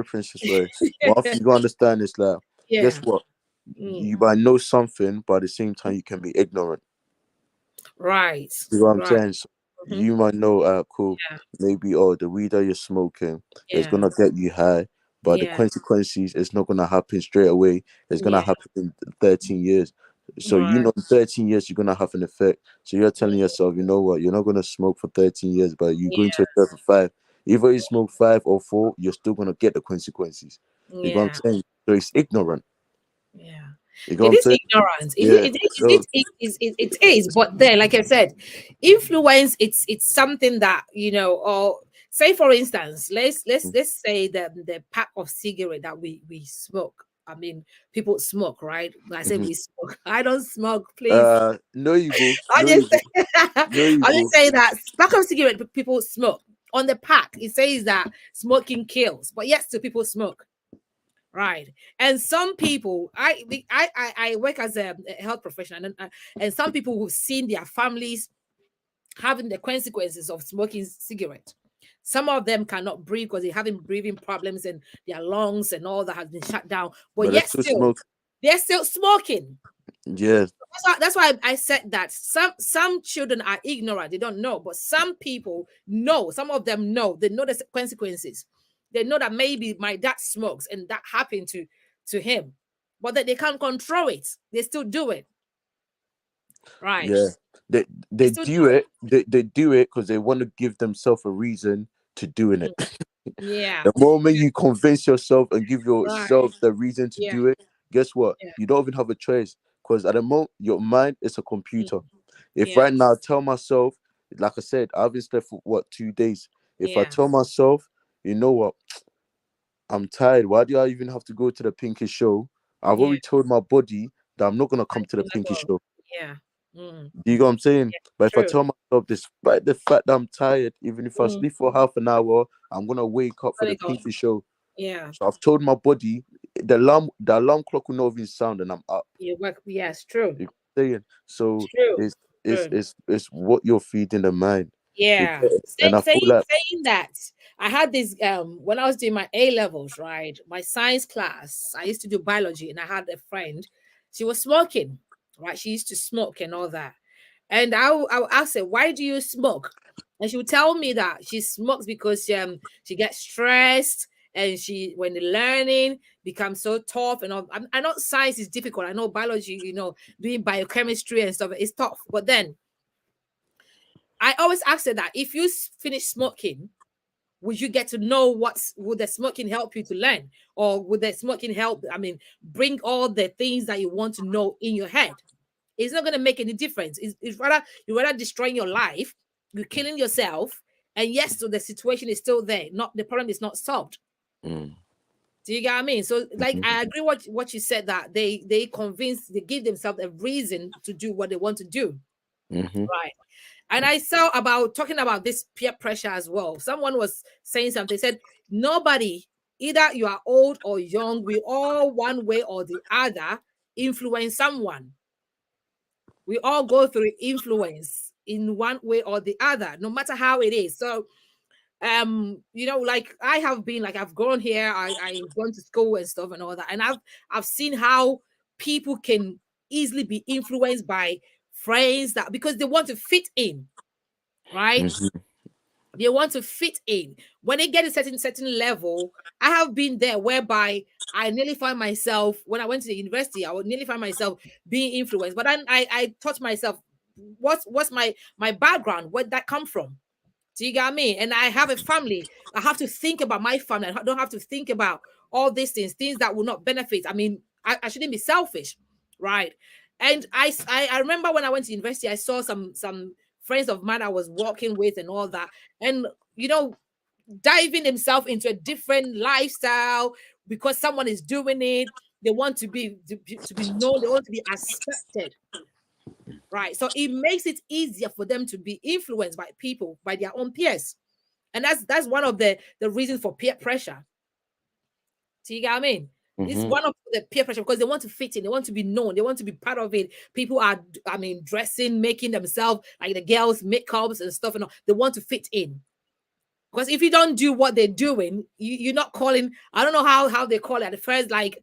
Princess Ray. One thing you gotta understand is that guess yeah. what? Mm. You might know something, but at the same time you can be ignorant. Right. You know what I'm Right. saying? So Mhm. you might know, cool, Yeah. maybe, the weed that you're smoking is Yeah. gonna get you high, but the Yeah. consequences is not gonna happen straight away. It's gonna Yeah. happen in 13 years. So Right. in 13 years you're gonna have an effect. So you're telling yourself, you know what, you're not gonna smoke for 13 years, but you're going to Yeah. effect for 5. Either you smoke 5 or 4, you're still gonna get the consequences. You know what I'm Yeah. saying? So it's ignorant. Yeah. You know what It I'm is saying? ignorance. Yeah. So It is. But then, like I said, influence. It's something that or say for instance, let's say the pack of cigarette that we smoke. I mean, people smoke, right? When I say mhm. we smoke, I don't smoke. Please, No you boo. I No you just boo. No you I just boo. say that pack of cigarette people smoke on the pack. It says that smoking kills, but yet still people smoke. Right. And some people, I work as a health professional, and some people who've seen their families having the consequences of smoking cigarette. Some of them cannot breathe because they're having breathing problems and their lungs and all that has been shut down. But But they yet still still, smoke. they're still smoking. Yeah. That's why I said that some children are ignorant, they don't know, but some people know, some of them know, they know the consequences. They know that maybe my dad smokes and that happened to him, but that they can't control it. They still do it. Right. Yeah, they They they still do do it. it. They do it because they want to give themselves a reason to doing it. Mm. Yeah. The moment you convince yourself and give Right. yourself the reason to Yeah. do it, guess what? Yeah. You don't even have a choice because at the moment your mind is a Mm. computer. If Yeah. right now I tell myself, like I said, I've been slept for what 2 days. If I Yeah. tell myself, you know what, I'm tired. Why do I even have to go to the Pinky show? I've Yeah. already told my body that I'm not gonna come to the You're not Pinky going. show. Yeah. Mm. Do you get what I'm saying? Yeah. But if I True. tell myself, despite the fact that I'm tired, even if I Mm. sleep for half an hour, I'm gonna wake up for Gotta the go. Pinky show. Yeah. So I've told my body the alarm clock will not even sound and I'm up. You work. Yes. True. You know what I'm saying? So True. it's it's True. it's it's what you're feeding the mind. You Yeah. get it? And I feel like Saying that, I had this when I was doing my A levels, right? My science class, I used to do biology, and I had a friend, she was smoking, right? She used to smoke and all that. And I would ask her, why do you smoke? And she would tell me that she smokes because she gets stressed and she when the learning becomes so tough and all. I know science is difficult. I know biology, doing biochemistry and stuff is tough. But then I always ask her that if you finish smoking, would you get to know would the smoking help you to learn? Or would the smoking help, I mean, bring all the things that you want to know in your head? It's not going to make any difference. It's rather, you're rather destroying your life, you're killing yourself, and yes, so the situation is still there. Not the problem is not solved. mm, Do you get what I mean? So, like, mhm, I agree what you said that they give themselves a reason to do what they want to do. mhm, Right. And I saw about talking about this peer pressure as well. Someone was saying something, said, nobody, either you are old or young, we all one way or the other influence someone. We all go through influence in one way or the other, no matter how it is. So like I have been like I've grown here, I've gone to school and stuff and all that, and I've seen how people can easily be influenced by friends that because they want to fit in, right? mhm. They want to fit in. When they get a certain level, I have been there whereby I nearly find myself, when I went to the university, I would nearly find myself being influenced. But then I taught myself what's my background, where that come from. Do you get me? And I have a family. I have to think about my family. I don't have to think about all these things that will not benefit. I mean, I shouldn't be selfish, right? And I remember when I went to university, I saw some friends of mine I was walking with and all that, and you know, diving himself into a different lifestyle because someone is doing it. They want to be known. They want to be accepted, right? So it makes it easier for them to be influenced by people, by their own peers, and that's one of the reasons for peer pressure. See, you get what I mean? It's Mm-hmm. one of the peer pressure because they want to fit in, they want to be known, they want to be part of it. People are, I mean, dressing, making themselves like the girls, makeups and stuff, and all. They want to fit in. Because if you don't do what they're doing, you're not calling. I don't know how they call it at first. Like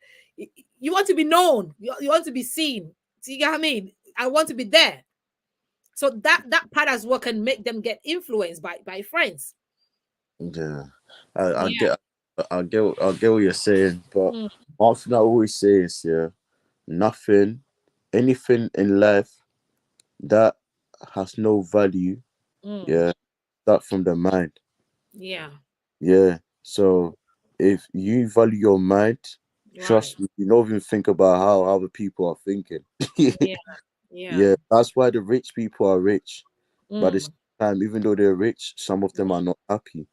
you want to be known, you want to be seen. See, you get what I mean? I want to be there. So that part as well can make them get influenced by friends. Yeah, I Yeah. get, I get what you're saying, but Mm, one thing I always say is, yeah, nothing, anything in life that has no value, mm, yeah, start from the mind. yeah. Yeah. So if you value your mind, Right. trust me, you don't even think about how other people are thinking. Yeah. Yeah. Yeah, that's why the rich people are rich. But at the Mm, same time, even though they're rich, some of them are not happy.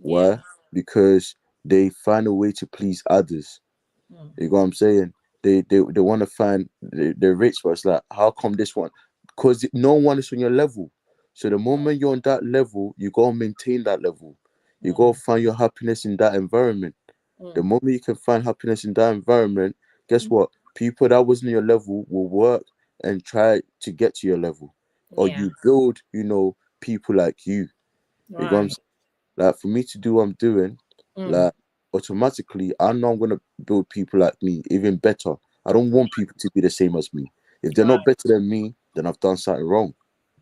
yeah. Why? Because they find a way to please others. Mm, You know what I'm saying? They want to find they're rich, but it's like, how come this one? Because no one is on your level. So the moment you're on that level, you gotta maintain that level. You gotta mm, find your happiness in that environment. The mm, moment you can find happiness in that environment, guess what? People that wasn't your level will work and try to get to your level. Or yeah. you build, people like you. You know what I'm Right. saying? Like for me to do what I'm doing, Mm, like automatically I know I'm gonna build people like me, even better. I don't want people to be the same as me. If they're right. not better than me, then I've done something wrong.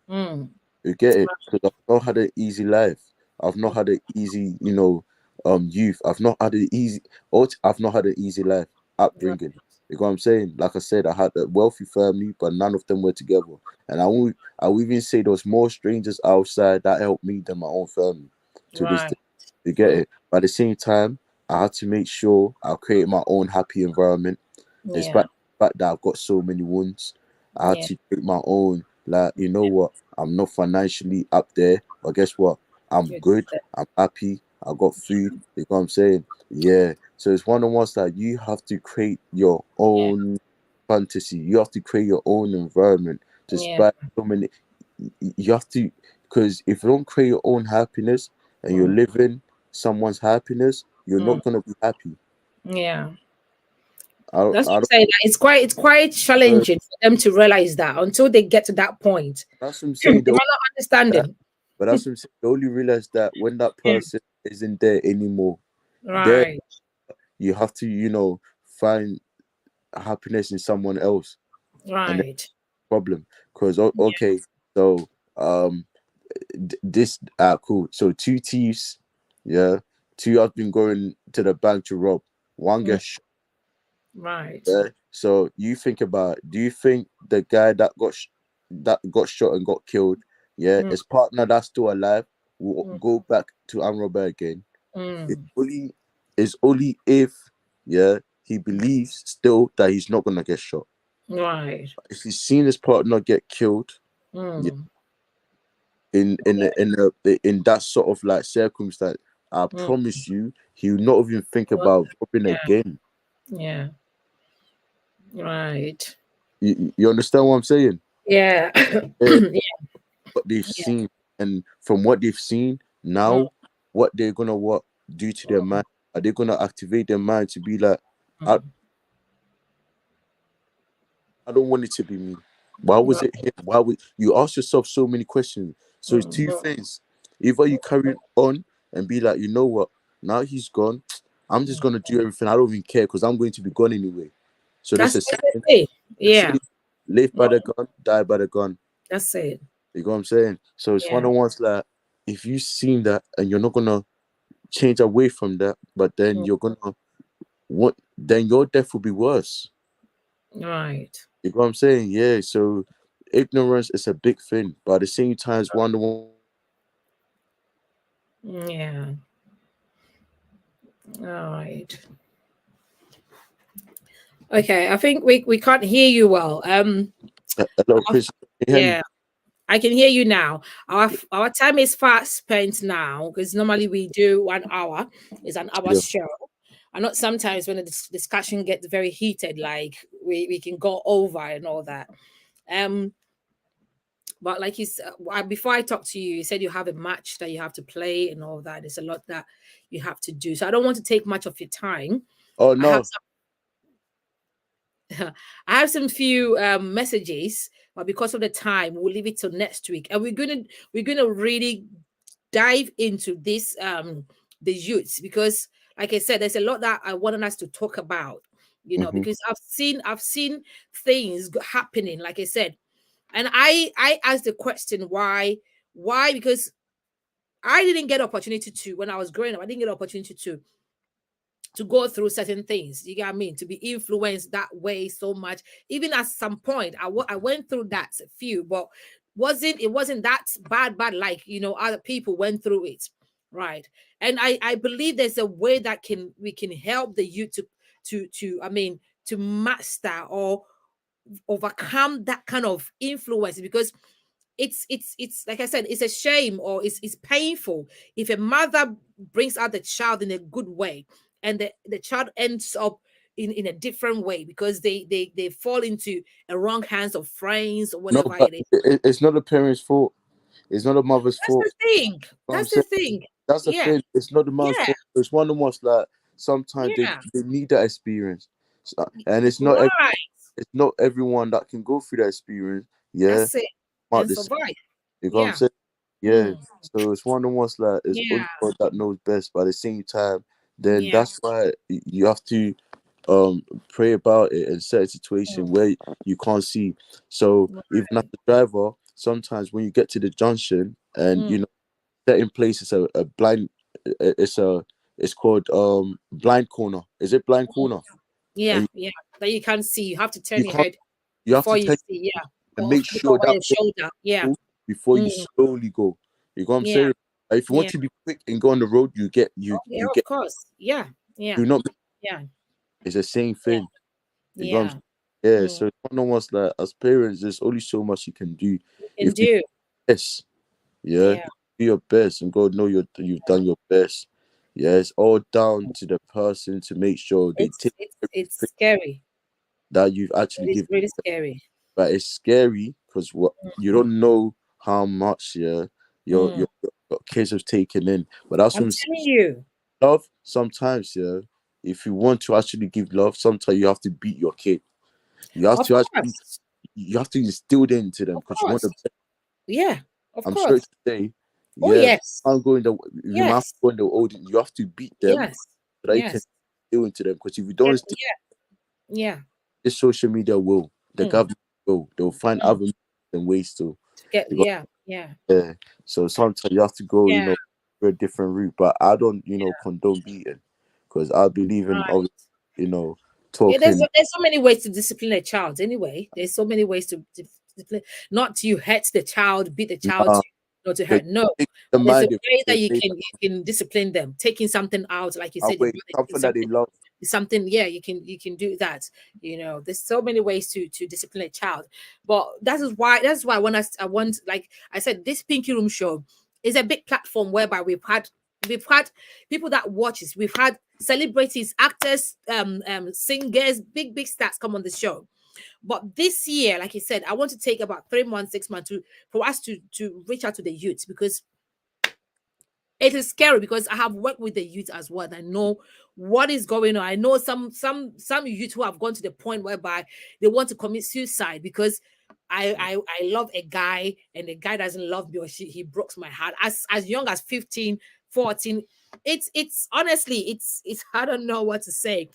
Mm, You get it? Because I've not had an easy life. I've not had an easy, youth. I've not had an easy life right. upbringing. You know what I'm saying? Like I said, I had a wealthy family, but none of them were together. And I will even say there was more strangers outside that helped me than my own family to this Right. day. You get Mm, it? But at the same time, I had to make sure I create my own happy environment. yeah. Despite the fact that I've got so many wounds, I had Yeah. to create my own. Like, you know what? I'm not financially up there, but guess what? I'm Good. good. I'm happy. I got food. You know what I'm saying? Yeah. So it's one of those that you have to create your Yeah. own fantasy. You have to create your own environment. Yeah. Despite so many, you have to, because if you don't create your own happiness and you're Mm, living someone's happiness, you're mm, not gonna be happy. yeah. That's what I I'm saying. Like, it's quite don't. challenging for them to realize that until they get to that point. That's what I'm They saying. might not understanding. But that's what I'm saying. They only realize that when that Yeah. person isn't there anymore, there Right. you have to, find happiness in someone else, and that's Right. the problem. Because okay, so this cool. So two thieves, yeah, two have been going to the bank to rob. One Mm, gets shot. right. Yeah? So you think about, do you think the guy that got shot and got killed, yeah, Mm, his partner that's still alive will mm, go back to Amroba again? It's mm, only it's only if, yeah, he believes still that he's not gonna get shot. right. If he's seen his partner get killed, yeah, Mm, in that sort of like circumstance, I mm, promise you, he will not even think about robbing yeah. again. Yeah. Right. You understand what I'm saying? Yeah. Yeah, Yeah. what they've Yeah. seen, and from what they've seen Mm, now, what they're gonna what do to their mind? Are they gonna activate their mind to be like, I, mm, I don't want it to be me. Why was right. it him? Why would you ask yourself so many questions? So it's Mm, two things. Either you carry on and be like, you know what? Now he's gone. I'm just mm. gonna do everything. I don't even care because I'm going to be gone anyway. So there's That's a that's saying. it. They say, Yeah. live Mm, by the gun, die by the gun. that's it. You know what I'm saying? So it's one Yeah. of ones like, if you seen that and you're not gonna change away from that, but then Mm. you're gonna what? Then your death will be worse. Right. You know what I'm saying? Yeah. So ignorance is a big thing, but at the same time, it's one of the ones that knows best. Yeah. All right. Okay. I think we can't hear you well. Hello, Chris. Can you hear me? Yeah. I can hear you now. Our time is fast spent now because normally we do 1 hour. It's an hour Yeah. show. I know sometimes when the discussion gets very heated, like we can go over and all that. Um, but like you said, before I talk to you, you said you have a match that you have to play and all that. There's a lot that you have to do. So I don't want to take much of your time. Oh I have no. I have some few messages, but because of the time, we'll leave it till next week. And we're gonna really dive into this the youths because, like I said, there's a lot that I wanted us to talk about. Hmm. Because I've seen things happening, like I said, and I asked the question why because I didn't get opportunity to when I was growing up. I didn't get opportunity to go through certain things. You get what I mean? To be influenced that way so much. Even at some point, I went through that a few, but it wasn't that bad like other people went through it, right? And I believe there's a way that we can help the youth to I mean to master or overcome that kind of influence because it's like I said, it's a shame or it's painful if a mother brings out the child in a good way and the child ends up in a different way because they fall into a wrong hands of friends or No, whatever but it is. it's not the parents' fault. It's not the mother's That's fault. the thing. You know what I'm That's the saying? thing. That's the Yeah. thing. It's not the man's Yeah. fault. It's one of the ones like sometimes Yeah. they need that experience, and Right. it's not everyone that can go through that experience. Yeah, That's it. about And the same. survive. You know what I'm Yeah. saying? Yeah. Mm. So it's one of the ones like it's only Yeah. God that knows best. But at the same time, then Yeah. that's why you have to pray about it and set a situation Mm. where you can't see. So even as Right. a driver, sometimes when you get to the junction and Mm. certain places a blind it's a it's called blind corner. Is it blind corner? Yeah, And yeah. That you can't see. You have to you turn your can't head you have before to you take see. Yeah. and Or make look sure over that your shoulder. Yeah. go before you Mm. slowly go. You know what I'm Yeah. saying? Like, if you want Yeah. to be quick and go on the road, Oh, yeah, you of get course. Yeah. Yeah. do not. Yeah. It's the same Yeah. thing. You know what I'm Yeah. saying? Yeah. Mm. So it's one of those like as parents, there's only so much you can do. You can If you do. best, yeah, Yeah. do your best, and God know you've done your best. Yeah, it's all down to the person to make sure they It's take it's it's everything scary. that you've actually It is given. really scary. But it's scary because what you don't know how much Mm. your kids have taken in. But that's what I'm I'm telling saying. you. Love sometimes, if you want to actually give love, sometimes you have to beat your kid. You have Of to actually course. you have to instill it into them Of because you want course. the best. Yeah. Of I'm sorry course. to say, Oh yeah, yes. I'm going the you might have to Yes. go in the old. You have to beat them Yes. so that you can Yes. instill into them. Because if you don't instill, Yeah. Yeah. this social media will, the Mm. government will, they'll find Mm. other means and ways To get to go. yeah. Yeah. Yeah. So sometimes you have to go, Yeah. for a different route. But I don't, condone beating because I believe in Right. obviously, Yeah, there's talking. there's so many ways to discipline a child. Anyway, there's so many ways to discipline. Not to hurt the child, beat the child, Nah, not to because hurt. No, the but there's a mind if way they that you say can discipline them. Taking something out, like you said, your away brother did something that they love. something. Yeah, you can do that. There's so many ways to discipline a child. But that's why I want like I said, this Pinky Room show is a big platform whereby we've had people that watches. We've had celebrities, actors, singers, big stars come on the show. But this year, like you said, I want to take about 3 months, 6 months for us to reach out to the youth because it is scary because I have worked with the youth as well. And I know what is going on. I know some youth who have gone to the point whereby they want to commit suicide because I love a guy and the guy doesn't love me or he broke my heart as young as 15, 14. It's honestly it's I don't know what to say.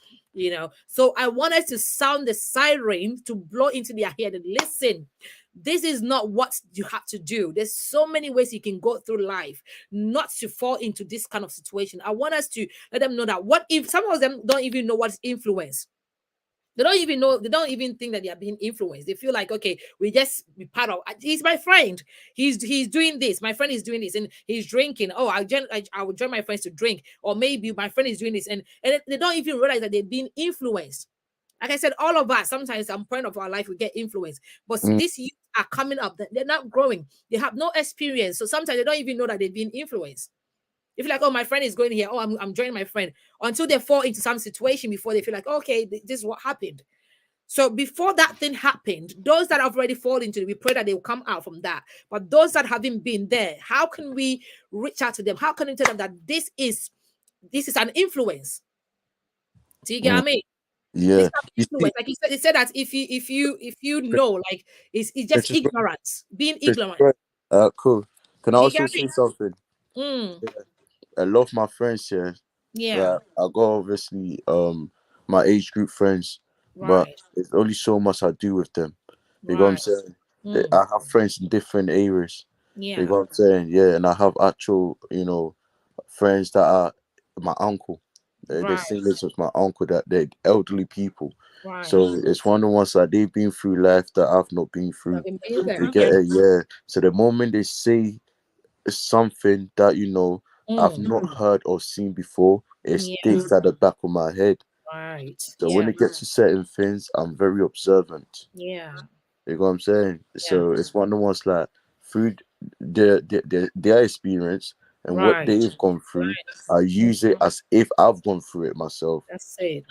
So I wanted to sound the siren to blow into their head and listen. this is not what you have to do. There's so many ways you can go through life not to fall into this kind of situation. I want us to let them know that what if some of them don't even know what's influence. They don't even know, they don't even think that they are being influenced. They feel like, okay, we just be part of, he's my friend. He's doing this. My friend is doing this and he's drinking. Oh, I will join my friends to drink. Or maybe my friend is doing this. And they don't even realize that they're being influenced. Like I said, all of us, sometimes at some point of our life, we get influenced. But Mm. these youth are coming up, they're not growing. They have no experience. So sometimes they don't even know that they're being influenced. If like, oh, my friend is going here, oh, I'm joining my friend, until they fall into some situation before they feel like, okay, this is what happened. So before that thing happened, those that have already fallen into it, we pray that they will come out from that. But those that haven't been there, how can we reach out to them? How can we tell them that this is an influence? Do you get what I mean? This Yeah. kind of You see, influence, like you said, it said that if you know, like it's just Princess, ignorance, being Princess, ignorant. right. Cool. Can I Do you also get say me? something? Mm, A lot of my friends here, yeah, like I got obviously my age group friends, but right, it's only so much I do with them. You know what I'm right. saying? Mm, I have friends in different areas. You yeah, know what I'm saying? Yeah, and I have actual, friends that are my uncle. They're right, same age as my uncle. That they're elderly people. right. So it's one of the ones that they've been through life that I've not been through. Having been You there, get yeah. it? Yeah. So the moment they say something that I've Mm, not heard or seen before, it yeah, sticks at the back of my head. right, So when yeah, it gets to certain things, I'm very observant. yeah, You know what I'm saying? yeah, So it's one of the ones like through their experience and what right, they've gone through, I mm, use it as if I've gone through it myself. that's it.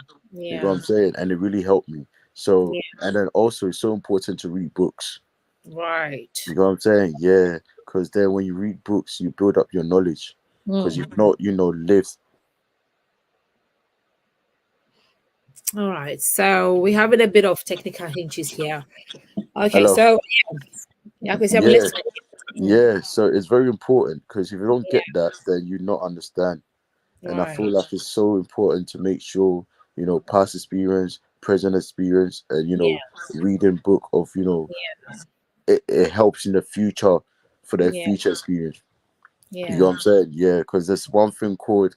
You know what Yeah, I'm saying? And it really helped me. So yeah, and then also it's so important to read books. right. You know what I'm saying? Yeah, because then when you read books, you build up your knowledge. Because Mm. you've not, lived. All right, so we're having a bit of technical hinges here. Okay, Hello. so yeah, because I'm Yeah, listening. Mm, yeah. So it's very important because if you don't yeah, get that, then you not understand. And I feel right. like it's so important to make sure, past experience, present experience, and Yeah, reading book of, it helps in the future for their yeah, future experience. You know what yeah. I'm saying? Yeah, because there's one thing called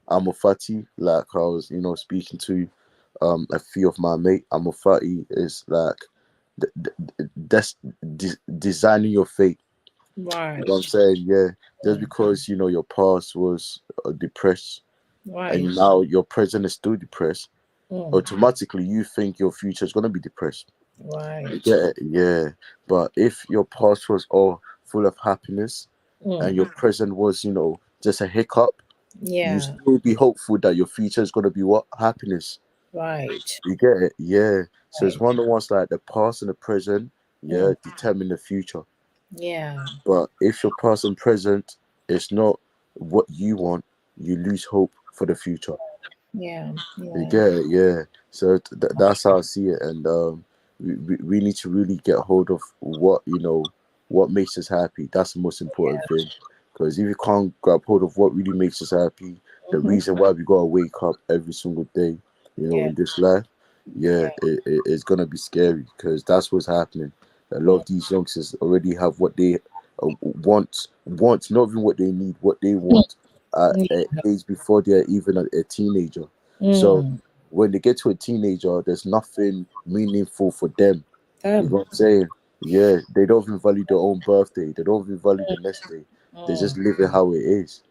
Amofati, like I was, speaking to a few of my mate. Amofati is like that's designing your fate. You know what I'm Right, saying? Yeah, just mm, because your past was depressed right, and now your present is still depressed, mm, automatically you think your future is gonna be depressed. You right, get it? Yeah. But if your past was all full of happiness and mm, your present was, just a hiccup, you yeah, still be hopeful that your future is gonna be what? Happiness. right, You get it? Yeah. So it's right, one of the ones like the past and the present, yeah, mm, determine the future. yeah, But if your past and present is not what you want, you lose hope for the future. yeah, You yeah, get it? Yeah. So that's how I see it. And we need to really get hold of what makes us happy. That's the most important thing. Because if you can't grab hold of what really makes us happy, the hmm, reason why we gotta wake up every single day, yeah, in this life, yeah, yeah, it's gonna be scary because that's what's happening. A lot mm, of these youngsters already have what they want, not even what they need, what they mm, want at an age before they're even a teenager. So mm, when they get to a teenager, there's nothing meaningful for them. You know them, what I'm saying? Yeah, they don't even value their own birthday. They don't even value the next day. They just mm, live it how it is.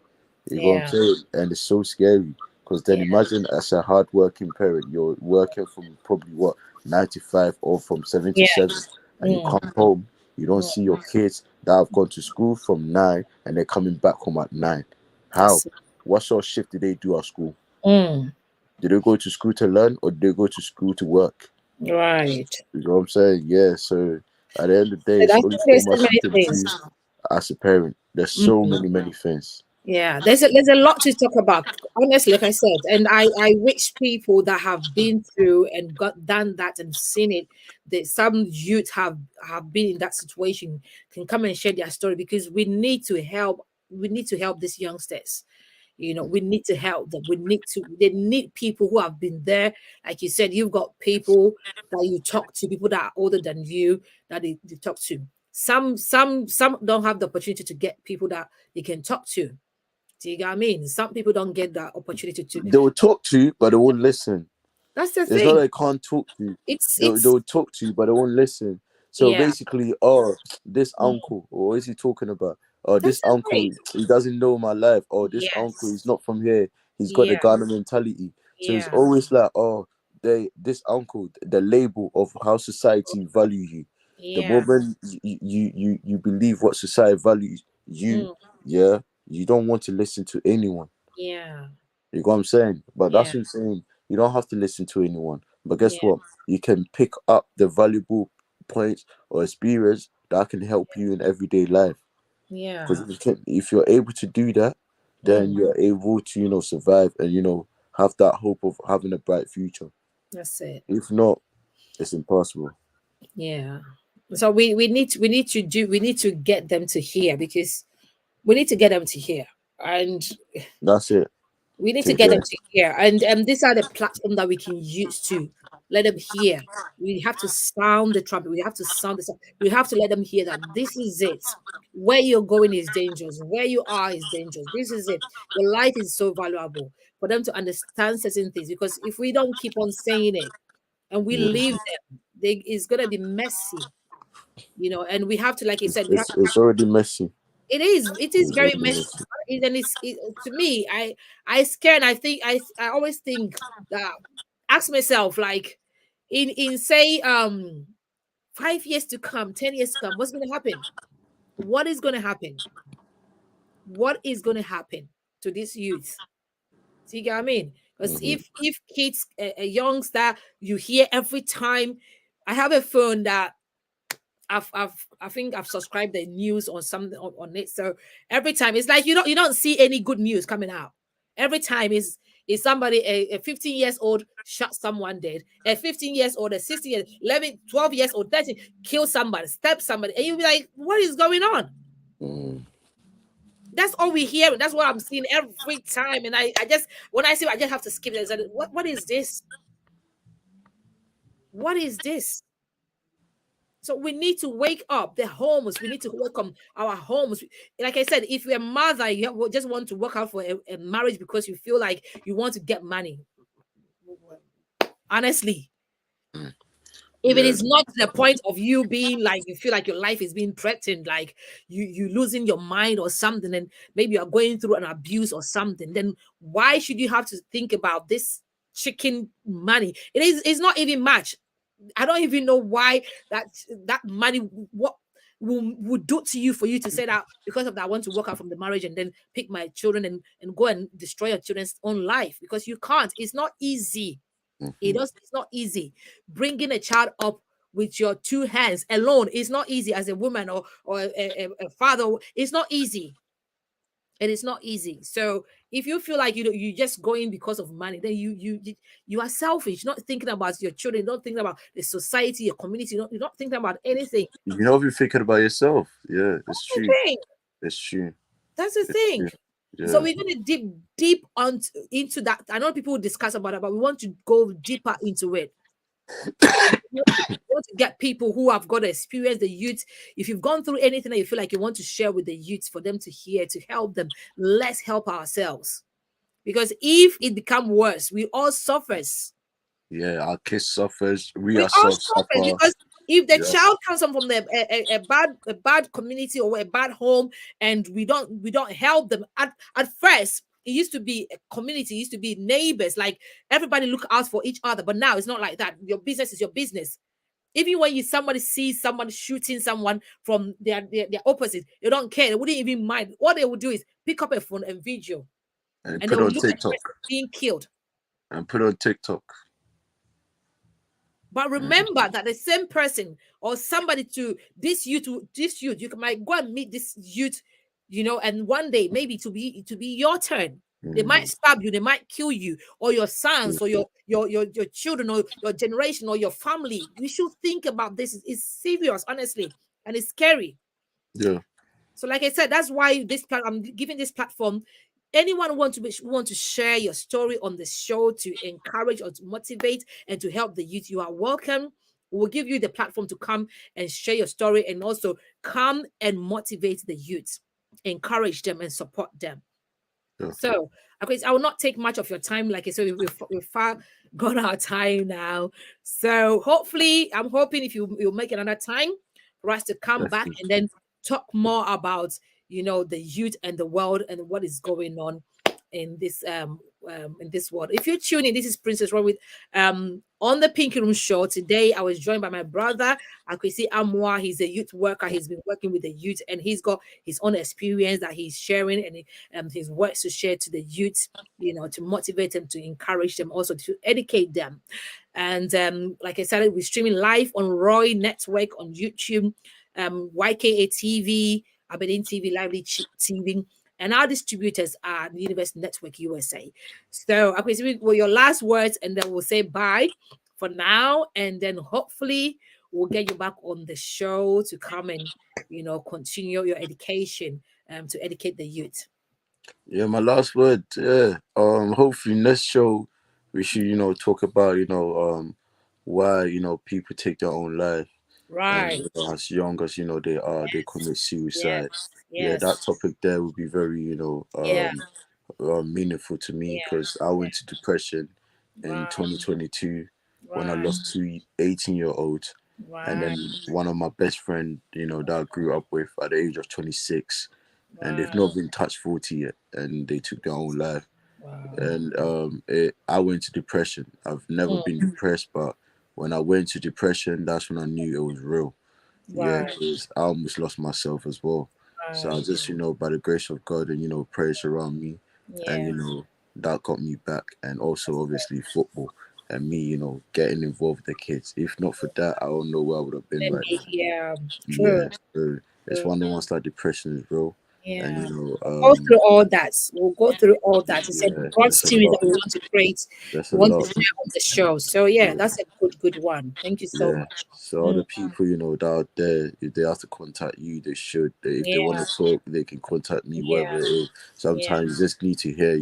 You know what I'm yeah, saying? And it's so scary because then yeah, imagine as a hard-working parent, you're working from probably what 95 or from seven to yeah, seven, and you mm, come home, you don't mm, see your kids that have gone to school from 9 and they're coming back home at 9. How? that's it. What sort of shift did they do at school? Mm, Did they go to school to learn or did they go to school to work? right. You know what I'm saying? Yeah. So at the end of the day, So it's I only think so there's so much you many can things. do as a parent. There's so Mm. many things. Yeah, there's a lot to talk about. Honestly, like I said, and I wish people that have been through and got done that and seen it, that some youth have been in that situation can come and share their story because we need to help. We need to help these youngsters. You know, we need to help them. They need people who have been there. Like you said, you've got people that you talk to, people that are older than you that they talk to. Some don't have the opportunity to get people that they can talk to. Do you get what I mean? Some people don't get that opportunity to. They will talk to you, but they won't listen. That's the It's not thing. they can't talk to you. They It's will talk to you, but they won't listen. So yeah. basically, oh, this Mm, uncle, or what is he talking about? Oh, that's this the uncle, thing. he doesn't know my life. Oh, this uncle, he's Yes. not from here. He's got the Yeah. Ghana mentality. So it's Yeah. always like, oh, this uncle, the label of how society value you. The Yeah. moment you believe what society values you, Mm, yeah, you don't want to listen to anyone. yeah. You know what I'm saying? But Yeah. that's what I'm saying. You don't have to listen to anyone. But guess Yeah. what? You can pick up the valuable points or experience that can help you in everyday life. Because Yeah. if you're able to do that, then Mm, you're able to, survive and, have that hope of having a bright future. that's it. If not, it's impossible. Yeah. So we need to get them to hear, because we need to get them to hear. And That's it. we need to To get them hear. to hear. And these are the platform that we can use to let them hear. We have to sound the trumpet. We have to sound the we have to let them hear that this is it. Where you're going is dangerous. Where you are is dangerous. This is it. Your life is so valuable for them to understand certain things. Because if we don't keep on saying it and we Yeah. leave them, it's gonna be messy, you know. And we have to, like you It's, said, we have it's, it's already messy. it is It's very already messy. messy. And to me, I scare, and I think I always think that, ask myself, like, in say 5 years to come, 10 years to come, what's going to happen? What is going to happen? What is going to happen to this youth? See what I mean? Because Hmm. if kids, a youngster, you hear every time. I have a phone that I think I've subscribed the news on something on it. So every time it's like you don't see any good news coming out. Every time is somebody, a 15 years old shot someone dead, a 15 years old, a 16 years, 11, 12 years old, 13 kill somebody, stab somebody, and you'll be like, what is going on? Mm. That's all we hear. That's what I'm seeing every time. And I just, when I see it, I just have to skip it and say, what is this? What is this? So we need to wake up the homes. We need to welcome our homes. Like I said, if you're a mother, just want to work out for a marriage because you feel like you want to get money. Honestly, if it Yeah. is not to the point of you being like, you feel like your life is being threatened, like you losing your mind or something, and maybe you're going through an abuse or something, then why should you have to think about this chicken money? It's not even much. I don't even know why that money, what would do to you for you to say that, because of that I want to walk out from the marriage and then pick my children and go and destroy your children's own life, because you can't. It's not easy. Hmm. It's not easy. Bringing a child up with your two hands alone is not easy, as a woman or a father. It's not easy. It is not easy. So if you feel like you're just going because of money, then you are selfish, not thinking about your children, not thinking about the society, your community, you're not thinking about anything. You know, if you're thinking about yourself, yeah, it's That's the true. thing. It's true. That's the It's thing. true. So Yeah. we're gonna dip deep into that. I know people will discuss about it, but we want to go deeper into it. We want to get people who have got experience, the youth. If you've gone through anything that you feel like you want to share with the youth for them to hear, to help them, let's help ourselves. Because if it become worse, we all suffers. Yeah, our kids suffers. We We all ourselves suffer, suffer. because if the Yeah. child comes from a bad community or a bad home, and we don't help them at first. It used to be a community, it used to be neighbors, like everybody look out for each other. But now it's not like that. Your business is your business. Even when somebody sees someone shooting someone from their opposite, they don't care. They wouldn't even mind. What they would do is pick up a phone and video, And and they put will on look at the TikTok. person being killed. And put on TikTok. But Mm. remember that the same person or somebody this youth, you might go and meet this youth, and one day maybe to be your turn. They might Mm. stab you, they might kill you, or your Mm. sons, or your children, or your generation, or your family. We should think about this. It's serious, honestly, and it's scary. Yeah. So, like I said, that's why I'm giving this platform. anyone want to share your story on the show to encourage or to motivate and to help the youth, you are welcome. We'll give you the platform to come and share your story and also come and motivate the youth, encourage them and support them. Yeah. So, okay, I will not take much of your time. Like I said, we've far gone our time now. So, hopefully, I'm hoping if you'll make another time for us to come back Definitely. and then talk more about, the youth and the world and what is going on in this world. If you tune in, this is Princess Roy with on the Pinky Room Show. Today I was joined by my brother Akwesi Amwa. He's a youth worker. He's been working with the youth and he's got his own experience that he's sharing and his works to share to the youth, to motivate them, to encourage them, also to educate them. And like I said, we're streaming live on Roy Network on YouTube, YKA TV, Aberdeen TV, Lively TV, and our distributors are the Universe Network USA. So, okay, well, your last words, and then we'll say bye for now, and then hopefully we'll get you back on the show to come and continue your education to educate the youth. Yeah, my last word. Yeah. Hopefully next show we should, talk about, why, people take their own life. And Right. as young as they commit suicide. Yes. Yeah, that Yes. topic there would be very, Yeah. meaningful to me Yeah. because I went to depression in Right. 2022 when I Right. lost two 18-year-olds. And Right. then one of my best friend, that I grew up with at the age of 26, and they've Right. not been touched 40 yet, and they took their own life. Wow. And I went to depression. I've never been depressed, but when I went to depression, that's when I knew it was real. Yeah, Right. because I almost lost myself as well. So I Right. just, by the grace of God and, prayers around me, and, Yeah. that got me back. And also, obviously, football and me, getting involved with the kids. If not for that, I don't know where I would have been right now. Yeah. True. Yeah, so it's True. one of the ones like depression is real. And, Yeah. Go through all that. We'll go through all that. It's a yeah, broad there's a series lot. that we want to create. There's We a want to lot. share on the show. So yeah, Yeah. that's a good one. Thank you so Yeah. much. So other people, that are there, if they have to contact you, they should. If they want Yeah. to talk, they can contact me, wherever Yeah. it is. Yeah. Sometimes you just need to hear,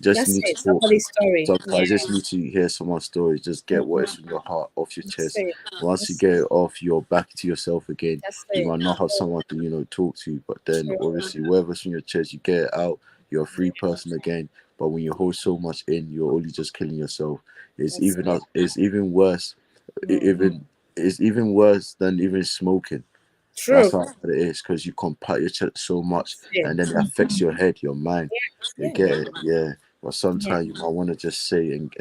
just That's need to it. talk. Somebody's story. Yeah. Sometimes you just need to hear someone's story. Just get what is in your heart off your That's chest. it. Once you That's get it off, you're back to yourself again. that's You it. might not have someone to, talk to, but then True. obviously whatever's in your chest, you get it out. You're a free person again. But when you hold so much in, you're only just killing yourself. That's it. It's even worse. Even It's even worse than even smoking. That's True. how bad it is because you compact your chest so much, That's it. and then it affects your head, your mind. You Yeah. get it, yeah. But Yeah. sometimes you might want to just say and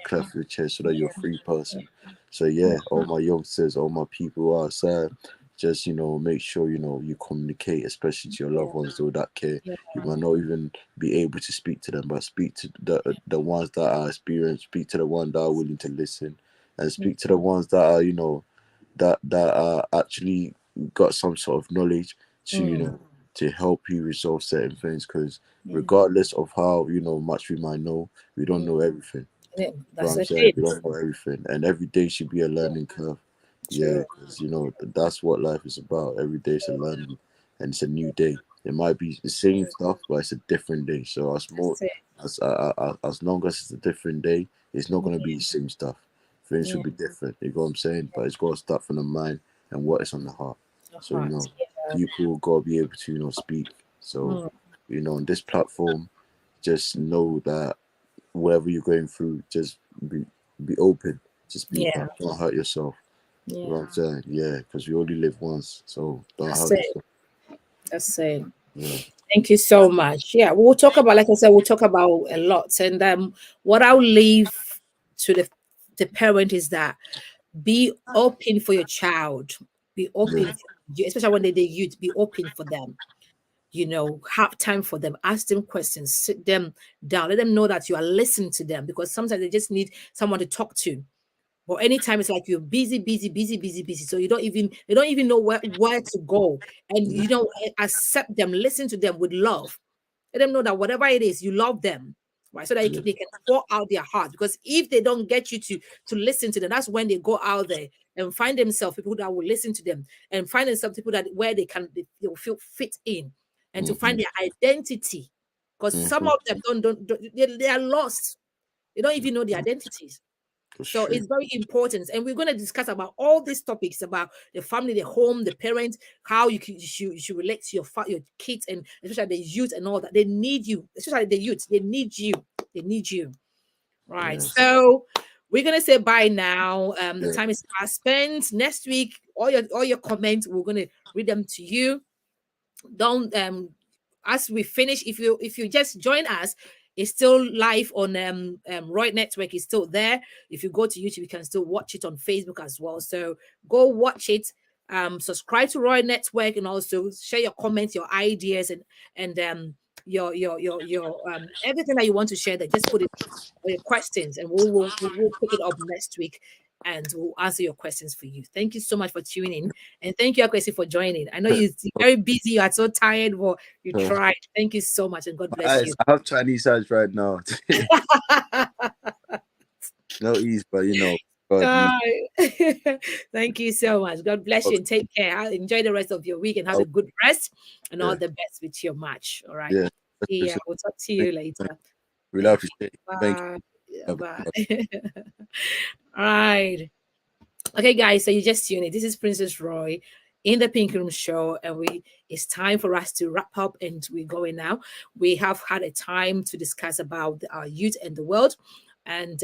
cleft your chest so that you're a free person. So Yeah. yeah, all my youngsters, all my people who are outside, just make sure you communicate, especially to your loved ones though that care. Yeah. You might not even be able to speak to them, but speak to the ones that are experienced, speak to the ones that are willing to listen, and speak to the ones that are that are actually got some sort of knowledge to to help you resolve certain things because regardless of how much we might know, we don't know everything. Yeah. You know what That's I'm it. saying? We don't know everything, and every day should be a learning curve. Yeah, True. because that's what life is about. Every day is a learning, and it's a new day. It might be the same stuff, but it's a different day. So That's it. as long as it's a different day, it's not gonna be the same stuff. Things will Yeah. be different. You know what I'm saying? But it's got to start from the mind and what is on the heart. The So heart. Yeah. people got to be able to speak. So on this platform, just know that whatever you're going through, just be open. Just speak Yeah. up. Don't hurt yourself. You know Yeah. what I'm saying? Yeah, because we only live once, so don't That's hurt it. yourself. That's it. Yeah. Thank you so much. Yeah, we'll talk about, like I said, we'll talk about a lot. And what I'll leave to the parent is that be open for your child. Be open, Yeah. especially when they're youth. Be open for them. Have time for them. Ask them questions. Sit them down. Let them know that you are listening to them because sometimes they just need someone to talk to. But anytime it's like you're busy, busy, busy, busy, busy. So they don't even know where to go. And Yeah. accept them, listen to them with love. Let them know that whatever it is, you love them, right? So that Yeah. they can pour out their heart. Because if they don't get you to listen to them, that's when they go out there and find themselves people that will listen to them and find themselves people that where they'll feel fit in and to find Mhm. their identity. because some of them don't they are lost. They don't even know their identities. So it's very important, and we're going to discuss about all these topics about the family, the home, the parents, how you should relate to your kids, and especially the youth and all that. They need you, especially the youth. They need you. They need you. Right. Yes. So we're gonna say bye now. The time is fast spent. Next week, all your comments, we're gonna read them to you. Don't as we finish, if you just join us, it's still live on Roy Network is still there. If you go to YouTube, you can still watch it on Facebook as well. So go watch it. Subscribe to Roy Network, and also share your comments, your ideas, and your everything that you want to share. That just put it your questions, and we'll pick it up next week, and we'll answer your questions for you. Thank you so much for tuning in, and thank you, Akwesi, for joining. I know you're very busy, you are so tired, but you tried. Thank you so much, and God bless you. I have Chinese eyes right now. No ease, but you know. Thank you so much. God bless you and take care. Enjoy the rest of your week and have a good rest and all the best with your match. All right. Yeah. We'll talk to you later. Really appreciate it. Bye. Bye. All right. Okay, guys. So you just tuned in. This is Princess Roy in the Pink Room Show, and it's time for us to wrap up, and we're going now. We have had a time to discuss about our youth and the world, and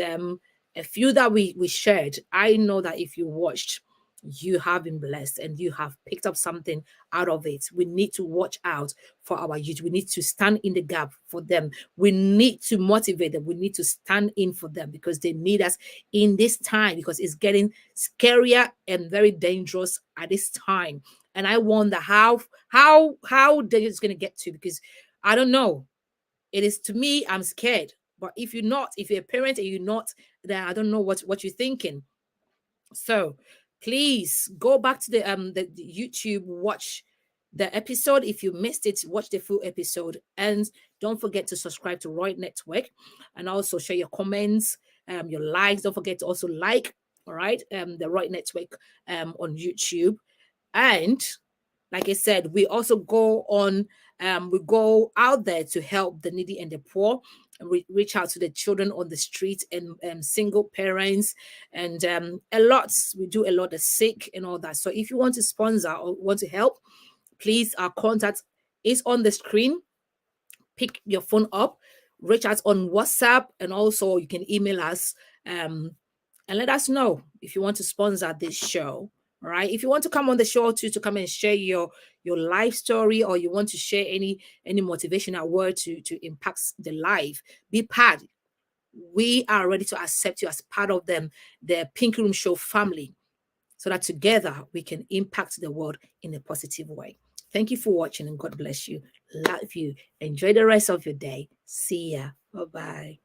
a few that we shared. I know that if you watched, you have been blessed and you have picked up something out of it. We need to watch out for our youth. We need to stand in the gap for them. We need to motivate them. We need to stand in for them because they need us in this time, because it's getting scarier and very dangerous at this time. And I wonder how dangerous it's going to get to, because I don't know. It is, to me, I'm scared. But if you're a parent and you're not, then I don't know what you're thinking. So please go back to the YouTube, watch the episode. If you missed it, watch the full episode, and don't forget to subscribe to Roy Network, and also share your comments, your likes. Don't forget to also like, all right, the Roy Network on YouTube. And like I said, we also go on, we go out there to help the needy and the poor. And we reach out to the children on the street and single parents, and we do a lot of sick and all that. So if you want to sponsor or want to help, please, our contact is on the screen. Pick your phone up, reach out on WhatsApp, and also you can email us and let us know if you want to sponsor this show. All right. If you want to come on the show too, to come and share your life story, or you want to share any motivational word to impact the life, be part. We are ready to accept you as part of the Pink Room Show family, so that together we can impact the world in a positive way. Thank you for watching, and God bless you. Love you. Enjoy the rest of your day. See ya. Bye-bye.